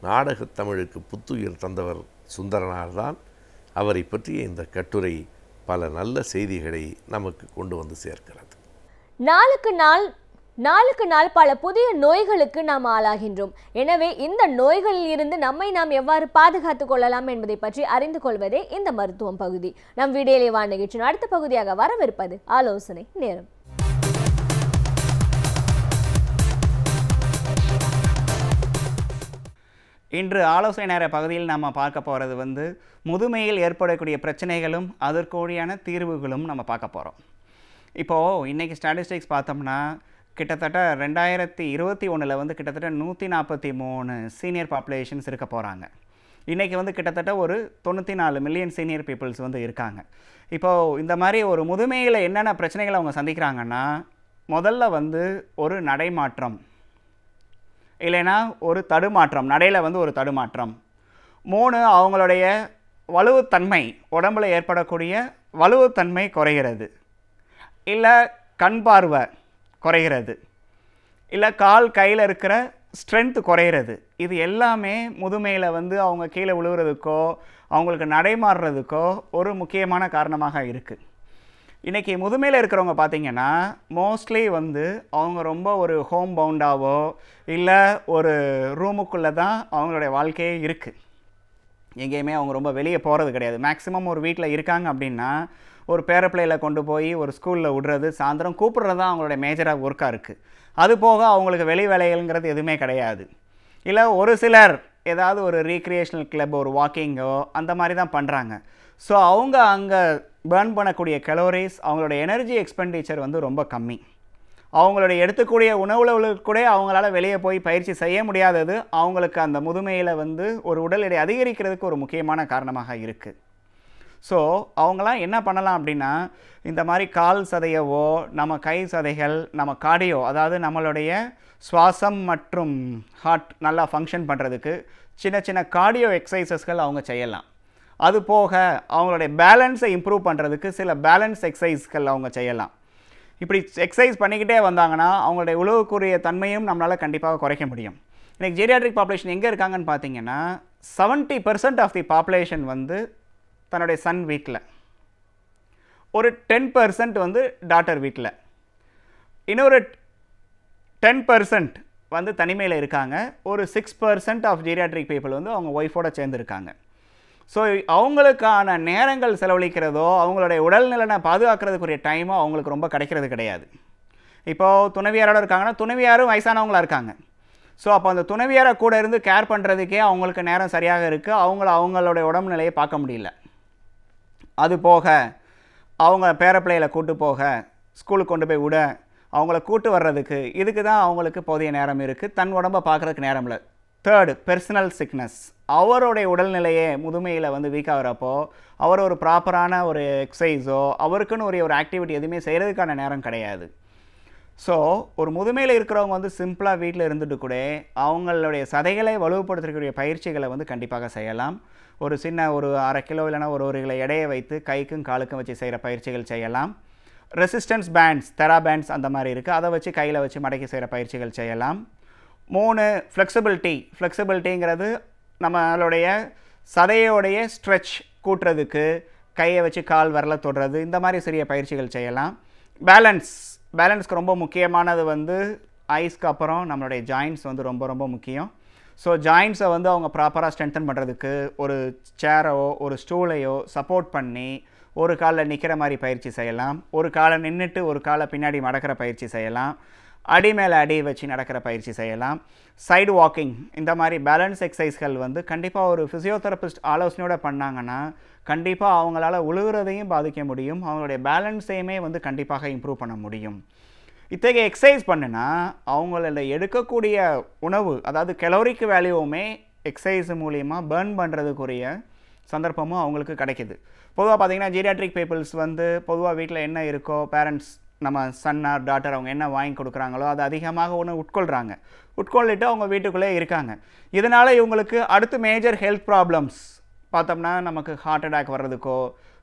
நாடகத்தமிழுக்கு புத்துயிர் தந்தவர் சுந்தரனார்தான். அவரை பற்றிய இந்த கட்டுரை பல நல்ல செய்திகளை நமக்கு கொண்டு வந்து சேர்க்கிறது. நாளுக்கு நாள் பல புதிய நோய்களுக்கு நாம் ஆளாகின்றோம். எனவே இந்த நோய்களில் இருந்து நம்மை நாம் எவ்வாறு பாதுகாத்துக் கொள்ளலாம் என்பதை பற்றி அறிந்து கொள்வதே இந்த மருத்துவம் பகுதி. நம் வீடியோலே வா நிகழ்ச்சியின் அடுத்த பகுதியாக வரவிருப்பது ஆலோசனை நேரம். இன்று ஆலோசனை நேர பகுதியில் நம்ம பார்க்க போகிறது முதுமையில் ஏற்படக்கூடிய பிரச்சனைகளும் அதற்குரியான தீர்வுகளும் நம்ம பார்க்க போகிறோம். இப்போது இன்றைக்கி ஸ்டாட்டிஸ்டிக்ஸ் பார்த்தோம்னா கிட்டத்தட்ட 2021 கிட்டத்தட்ட 143 சீனியர் பாப்புலேஷன்ஸ் இருக்க போகிறாங்க. இன்றைக்கி கிட்டத்தட்ட ஒரு 94 மில்லியன் சீனியர் பீப்புள்ஸ் இருக்காங்க. இப்போது இந்த மாதிரி ஒரு முதுமையில் என்னென்ன பிரச்சனைகளை அவங்க சந்திக்கிறாங்கன்னா, முதல்ல ஒரு நடைமாற்றம், இல்லைன்னா ஒரு தடுமாற்றம், நடையில் ஒரு தடுமாற்றம். 3, அவங்களுடைய வலுவுத்தன்மை, உடம்பில் ஏற்படக்கூடிய வலுவுத்தன்மை குறைகிறது, இல்லை கண் பார்வை குறைகிறது, இல்லை கால் கையில் இருக்கிற ஸ்ட்ரென்த்து குறைகிறது. இது எல்லாமே முதுமையில் அவங்க கீழே விழுகிறதுக்கோ அவங்களுக்கு நடைமாறுறதுக்கோ ஒரு முக்கியமான காரணமாக இருக்குது. இன்றைக்கி முதுமையில் இருக்கிறவங்க பார்த்திங்கன்னா மோஸ்ட்லி அவங்க ரொம்ப ஒரு ஹோம் பவுண்டாவோ இல்லை ஒரு ரூமுக்குள்ளே தான் அவங்களுடைய வாழ்க்கையே இருக்குது. எங்கேயுமே அவங்க ரொம்ப வெளியே போகிறது கிடையாது. மேக்ஸிமம் ஒரு வீட்டில் இருக்காங்க அப்படின்னா ஒரு பேரப்பிள்ளையில் கொண்டு போய் ஒரு ஸ்கூலில் விடுறது, சாயந்தரம் கூப்பிட்றது தான் அவங்களுடைய மேஜராக ஒர்க்காக இருக்குது. அது போக அவங்களுக்கு வெளி வேலைகள்ங்கிறது எதுவுமே கிடையாது. இல்லை ஒரு சிலர் ஏதாவது ஒரு ரீக்ரியேஷனல் கிளப், ஒரு வாக்கிங்கோ அந்த மாதிரி தான் பண்ணுறாங்க. ஸோ அவங்க அங்கே பேர்ன் பண்ணக்கூடிய கலோரிஸ், அவங்களோட எனர்ஜி எக்ஸ்பெண்டிச்சர் வந்து ரொம்ப கம்மி. அவங்களுடைய எடுத்துக்கூடிய உணவுகளுக்கு கூட அவங்களால வெளியே போய் பயிற்சி செய்ய முடியாதது அவங்களுக்கு அந்த முதுமையில் வந்து ஒரு உடல் எடை அதிகரிக்கிறதுக்கு ஒரு முக்கியமான காரணமாக இருக்குது. ஸோ அவங்களாம் என்ன பண்ணலாம் அப்படின்னா, இந்த மாதிரி கால் சதையவோ, நம்ம கை சதைகள், நம்ம கார்டியோ, அதாவது நம்மளுடைய சுவாசம் மற்றும் ஹார்ட் நல்லா ஃபங்க்ஷன் பண்ணுறதுக்கு சின்ன சின்ன கார்டியோ எக்ஸசைசஸ்கள் அவங்க செய்யலாம். அது போக அவங்களுடைய பேலன்ஸை இம்ப்ரூவ் பண்ணுறதுக்கு சில பேலன்ஸ் எக்ஸசைஸ்கள் அவங்க செய்யலாம். இப்படி எக்ஸசைஸ் பண்ணிக்கிட்டே வந்தாங்கன்னா அவங்களுடைய உழவுக்குரிய தன்மையும் நம்மளால் கண்டிப்பாக குறைக்க முடியும். இன்றைக்கி ஜீரியாட்ரிக் பாப்புலேஷன் எங்கே இருக்காங்கன்னு பார்த்தீங்கன்னா, 70% ஆஃப் தி பாப்புலேஷன் வந்து தன்னுடைய சன் வீட்டில், ஒரு 10% வந்து டாட்டர் வீட்டில், இன்னொரு 10% வந்து தனிமையில் இருக்காங்க. ஒரு 6% ஆஃப் ஜீரியாட்ரிக் பீப்புள் வந்து அவங்க ஒய்ஃபோடு சேர்ந்துருக்காங்க. ஸோ அவங்களுக்கான நேரங்கள் செலவழிக்கிறதோ, அவங்களுடைய உடல்நலனை பாதுகாக்கிறதுக்குரிய டைமோ அவங்களுக்கு ரொம்ப கிடைக்கிறது கிடையாது. இப்போது துணைவியாரோட இருக்காங்கன்னா துணைவியாரும் வயசானவங்களாக இருக்காங்க. ஸோ அப்போ அந்த துணைவியாரை கூட இருந்து கேர் பண்ணுறதுக்கே அவங்களுக்கு நேரம் சரியாக இருக்குது. அவங்களுடைய உடம்பு நிலையை பார்க்க முடியல. அது போக அவங்க பேரப்பிள்ளைகளை கூட்டு போக, ஸ்கூலுக்கு கொண்டு போய் விட, அவங்கள கூட்டு வர்றதுக்கு, இதுக்கு தான் அவங்களுக்கு போதிய நேரம் இருக்குது. தன் உடம்பை பார்க்குறதுக்கு நேரம் இல்லை. Third, personal sickness. அவருடைய உடல்நிலையே முதுமையில் வந்து வீக்காகிறப்போ அவர் ஒரு ப்ராப்பரான ஒரு எக்ஸசைஸோ அவருக்குன்னு ஒரு ஆக்டிவிட்டி எதுவுமே செய்கிறதுக்கான நேரம் கிடையாது. ஸோ ஒரு முதுமையில் இருக்கிறவங்க வந்து சிம்பிளாக வீட்டில் இருந்துட்டு கூட அவங்களுடைய சதைகளை வலுப்படுத்தக்கூடிய பயிற்சிகளை வந்து கண்டிப்பாக செய்யலாம். ஒரு சின்ன ஒரு 1/2 கிலோ இல்லைனா ஒரு கிலோ எடையை வைத்து கைக்கும் காலுக்கும் வச்சு செய்கிற பயிற்சிகள் செய்யலாம். ரெசிஸ்டன்ஸ் பேண்ட்ஸ், தெரா பேண்ட்ஸ் அந்த மாதிரி இருக்குது, அதை வச்சு கையில் வச்சு மடக்கி செய்கிற பயிற்சிகள் செய்யலாம். 3, ஃப்ளெக்சிபிலிட்டிங்கிறது நம்மளுடைய சதையோடைய ஸ்ட்ரெச் கூட்டுறதுக்கு கையை வச்சு கால் விரலை தொடுறது, இந்த மாதிரி சிறிய பயிற்சிகள் செய்யலாம். பேலன்ஸ்க்கு ரொம்ப முக்கியமானது வந்து ஐஸ்க்கு அப்புறம் நம்மளுடைய ஜாயின்ட்ஸ் வந்து ரொம்ப ரொம்ப முக்கியம். ஸோ ஜாயின்ட்ஸை வந்து அவங்க ப்ராப்பராக ஸ்ட்ரென்தன் பண்ணுறதுக்கு ஒரு சேரோ ஒரு ஸ்டூலையோ சப்போர்ட் பண்ணி ஒரு காலில் நிற்கிற மாதிரி பயிற்சி செய்யலாம். ஒரு காலை நின்றுட்டு ஒரு காலை பின்னாடி மடக்கிற பயிற்சி செய்யலாம். அடி மேலே அடி வச்சு நடக்கிற பயிற்சி செய்யலாம். சைடு வாக்கிங், இந்த மாதிரி பேலன்ஸ் எக்ஸசைஸ்கள் வந்து கண்டிப்பாக ஒரு ஃபிசியோதெரபிஸ்ட் ஆலோசனையோடு பண்ணாங்கன்னா கண்டிப்பாக அவங்களால உழுவுறதையும் பாதிக்க முடியும், அவங்களுடைய பேலன்ஸையுமே வந்து கண்டிப்பாக இம்ப்ரூவ் பண்ண முடியும். இத்தகைய எக்ஸசைஸ் பண்ணுனா அவங்கள எடுக்கக்கூடிய உணவு, அதாவது கலோரிக் வேல்யூவுமே எக்ஸசைஸ் மூலியமாக பேர்ன் பண்ணுறதுக்குரிய சந்தர்ப்பமும் அவங்களுக்கு கிடைக்கிது. பொதுவாக பார்த்திங்கன்னா ஜீரியாட்ரிக் பீப்புள்ஸ் வந்து பொதுவாக வீட்டில் என்ன இருக்கோ, பேரண்ட்ஸ் நம்ம சன் ஆர் டாட்டர் அவங்க என்ன வாங்கி கொடுக்குறாங்களோ அதை அதிகமாக ஒன்று உட்கொள்ளிட்டு அவங்க வீட்டுக்குள்ளே இருக்காங்க. இதனால் இவங்களுக்கு அடுத்து மேஜர் ஹெல்த் ப்ராப்ளம்ஸ் பார்த்தோம்னா நமக்கு ஹார்ட் அட்டாக் வர்றதுக்கோ,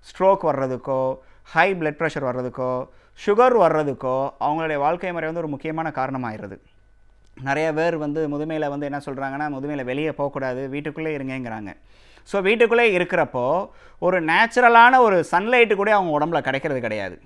ஸ்ட்ரோக் வர்றதுக்கோ, ஹை பிளட் ப்ரெஷர் வர்றதுக்கோ, சுகர் வர்றதுக்கோ அவங்களுடைய வாழ்க்கை முறை வந்து ஒரு முக்கியமான காரணமாகிடுது. நிறைய பேர் வந்து முதுமையில் வந்து என்ன சொல்கிறாங்கன்னா, முதுமையில் வெளியே போகக்கூடாது, வீட்டுக்குள்ளே இருங்கிறாங்க. ஸோ வீட்டுக்குள்ளே இருக்கிறப்போ ஒரு நேச்சுரலான ஒரு சன்லைட்டு கூட அவங்க உடம்புல கிடைக்கிறது கிடையாது.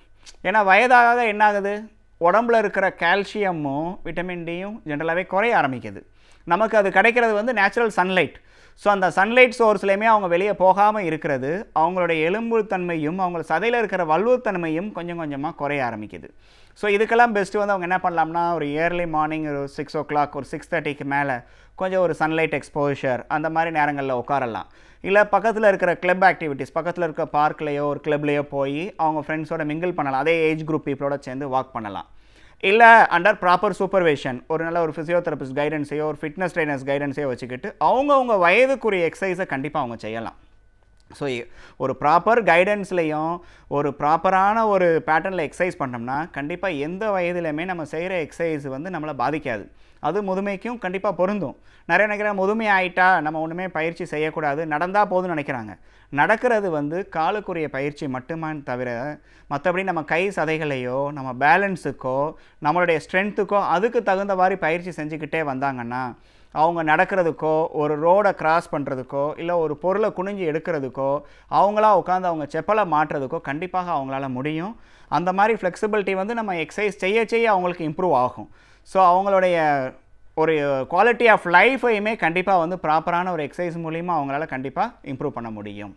ஏன்னா வயதாக என்ன ஆகுது, உடம்புல இருக்கிற கால்சியமும் விட்டமின் டியும் ஜென்ரலாகவே குறைய ஆரம்பிக்குது. நமக்கு அது கிடைக்கிறது வந்து நேச்சுரல் சன்லைட். ஸோ அந்த சன்லைட் சோர்ஸ்லேயுமே அவங்க வெளியே போகாமல் இருக்கிறது அவங்களுடைய எலும்பு தன்மையும் அவங்க சதையில் இருக்கிற வலுவுத்தன்மையும் கொஞ்சம் கொஞ்சமாக குறைய ஆரம்பிக்குது. ஸோ இதுக்கெல்லாம் பெஸ்ட்டு வந்து அவங்க என்ன பண்ணலாம்னா, ஒரு இயர்லி மார்னிங் ஒரு 6 o'clock ஒரு 6:30க்கு மேலே கொஞ்சம் ஒரு சன்லைட் எக்ஸ்போஷர் அந்த மாதிரி நேரங்களில் உட்காரலாம். இல்லை பக்கத்தில் இருக்கிற கிளப் ஆக்டிவிட்டீஸ், பக்கத்தில் இருக்கிற பார்க்லேயோ ஒரு கிளப்லேயோ போய் அவங்க ஃப்ரெண்ட்ஸோட மிங்கிள் பண்ணலாம். அதே ஏஜ் குரூப் பீப்புளோட சேர்ந்து வாக் பண்ணலாம். இல்லை அண்டர் ப்ராப்பர் சூப்பர்வேஷன் ஒரு நல்ல ஒரு ஃபிசியோதெரபிஸ்ட் கைடன்ஸையோ ஒரு ஃபிட்னஸ் ட்ரைனர்ஸ் கைடன்ஸையோ வச்சுக்கிட்டு அவங்கவுங்க வயதுக்குரிய எக்ஸசைஸை கண்டிப்பாக அவங்க செய்யலாம். ஸோ ஒரு ப்ராப்பர் கைடன்ஸ்லையும் ஒரு ப்ராப்பரான ஒரு பேட்டர்னில் எக்ஸசைஸ் பண்ணோம்னா கண்டிப்பாக எந்த வயதுலையுமே நம்ம செய்கிற எக்ஸசைஸ் வந்து நம்மளை பாதிக்காது. அது முதுமைக்கும் கண்டிப்பாக பொருந்தும். நிறைய நினைக்கிற முதுமை ஆகிட்டா நம்ம ஒன்றுமே பயிற்சி செய்யக்கூடாது, நடந்தால் போதும்னு நினைக்கிறாங்க. நடக்கிறது வந்து காலுக்குரிய பயிற்சி மட்டுமான்னு தவிர மற்றபடி நம்ம கை சதைகளையோ நம்ம பேலன்ஸுக்கோ நம்மளுடைய ஸ்ட்ரென்த்துக்கோ அதுக்கு தகுந்த மாதிரி பயிற்சி செஞ்சுக்கிட்டே வந்தாங்கன்னா அவங்க நடக்கிறதுக்கோ ஒரு ரோடை கிராஸ் பண்ணுறதுக்கோ இல்லை ஒரு பொருளை குனிஞ்சு எடுக்கிறதுக்கோ அவங்களா உட்காந்து அவங்க செப்பலை மாட்டுறதுக்கோ கண்டிப்பாக அவங்களால முடியும். அந்த மாதிரி ஃப்ளெக்சிபிலிட்டி வந்து நம்ம எக்ஸசைஸ் செய்ய அவங்களுக்கு இம்ப்ரூவ் ஆகும். ஸோ அவங்களுடைய ஒரு குவாலிட்டி ஆஃப் லைஃபையுமே கண்டிப்பாக வந்து ப்ராப்பரான ஒரு எக்ஸசைஸ் மூலிமா அவங்களால கண்டிப்பாக இம்ப்ரூவ் பண்ண முடியும்.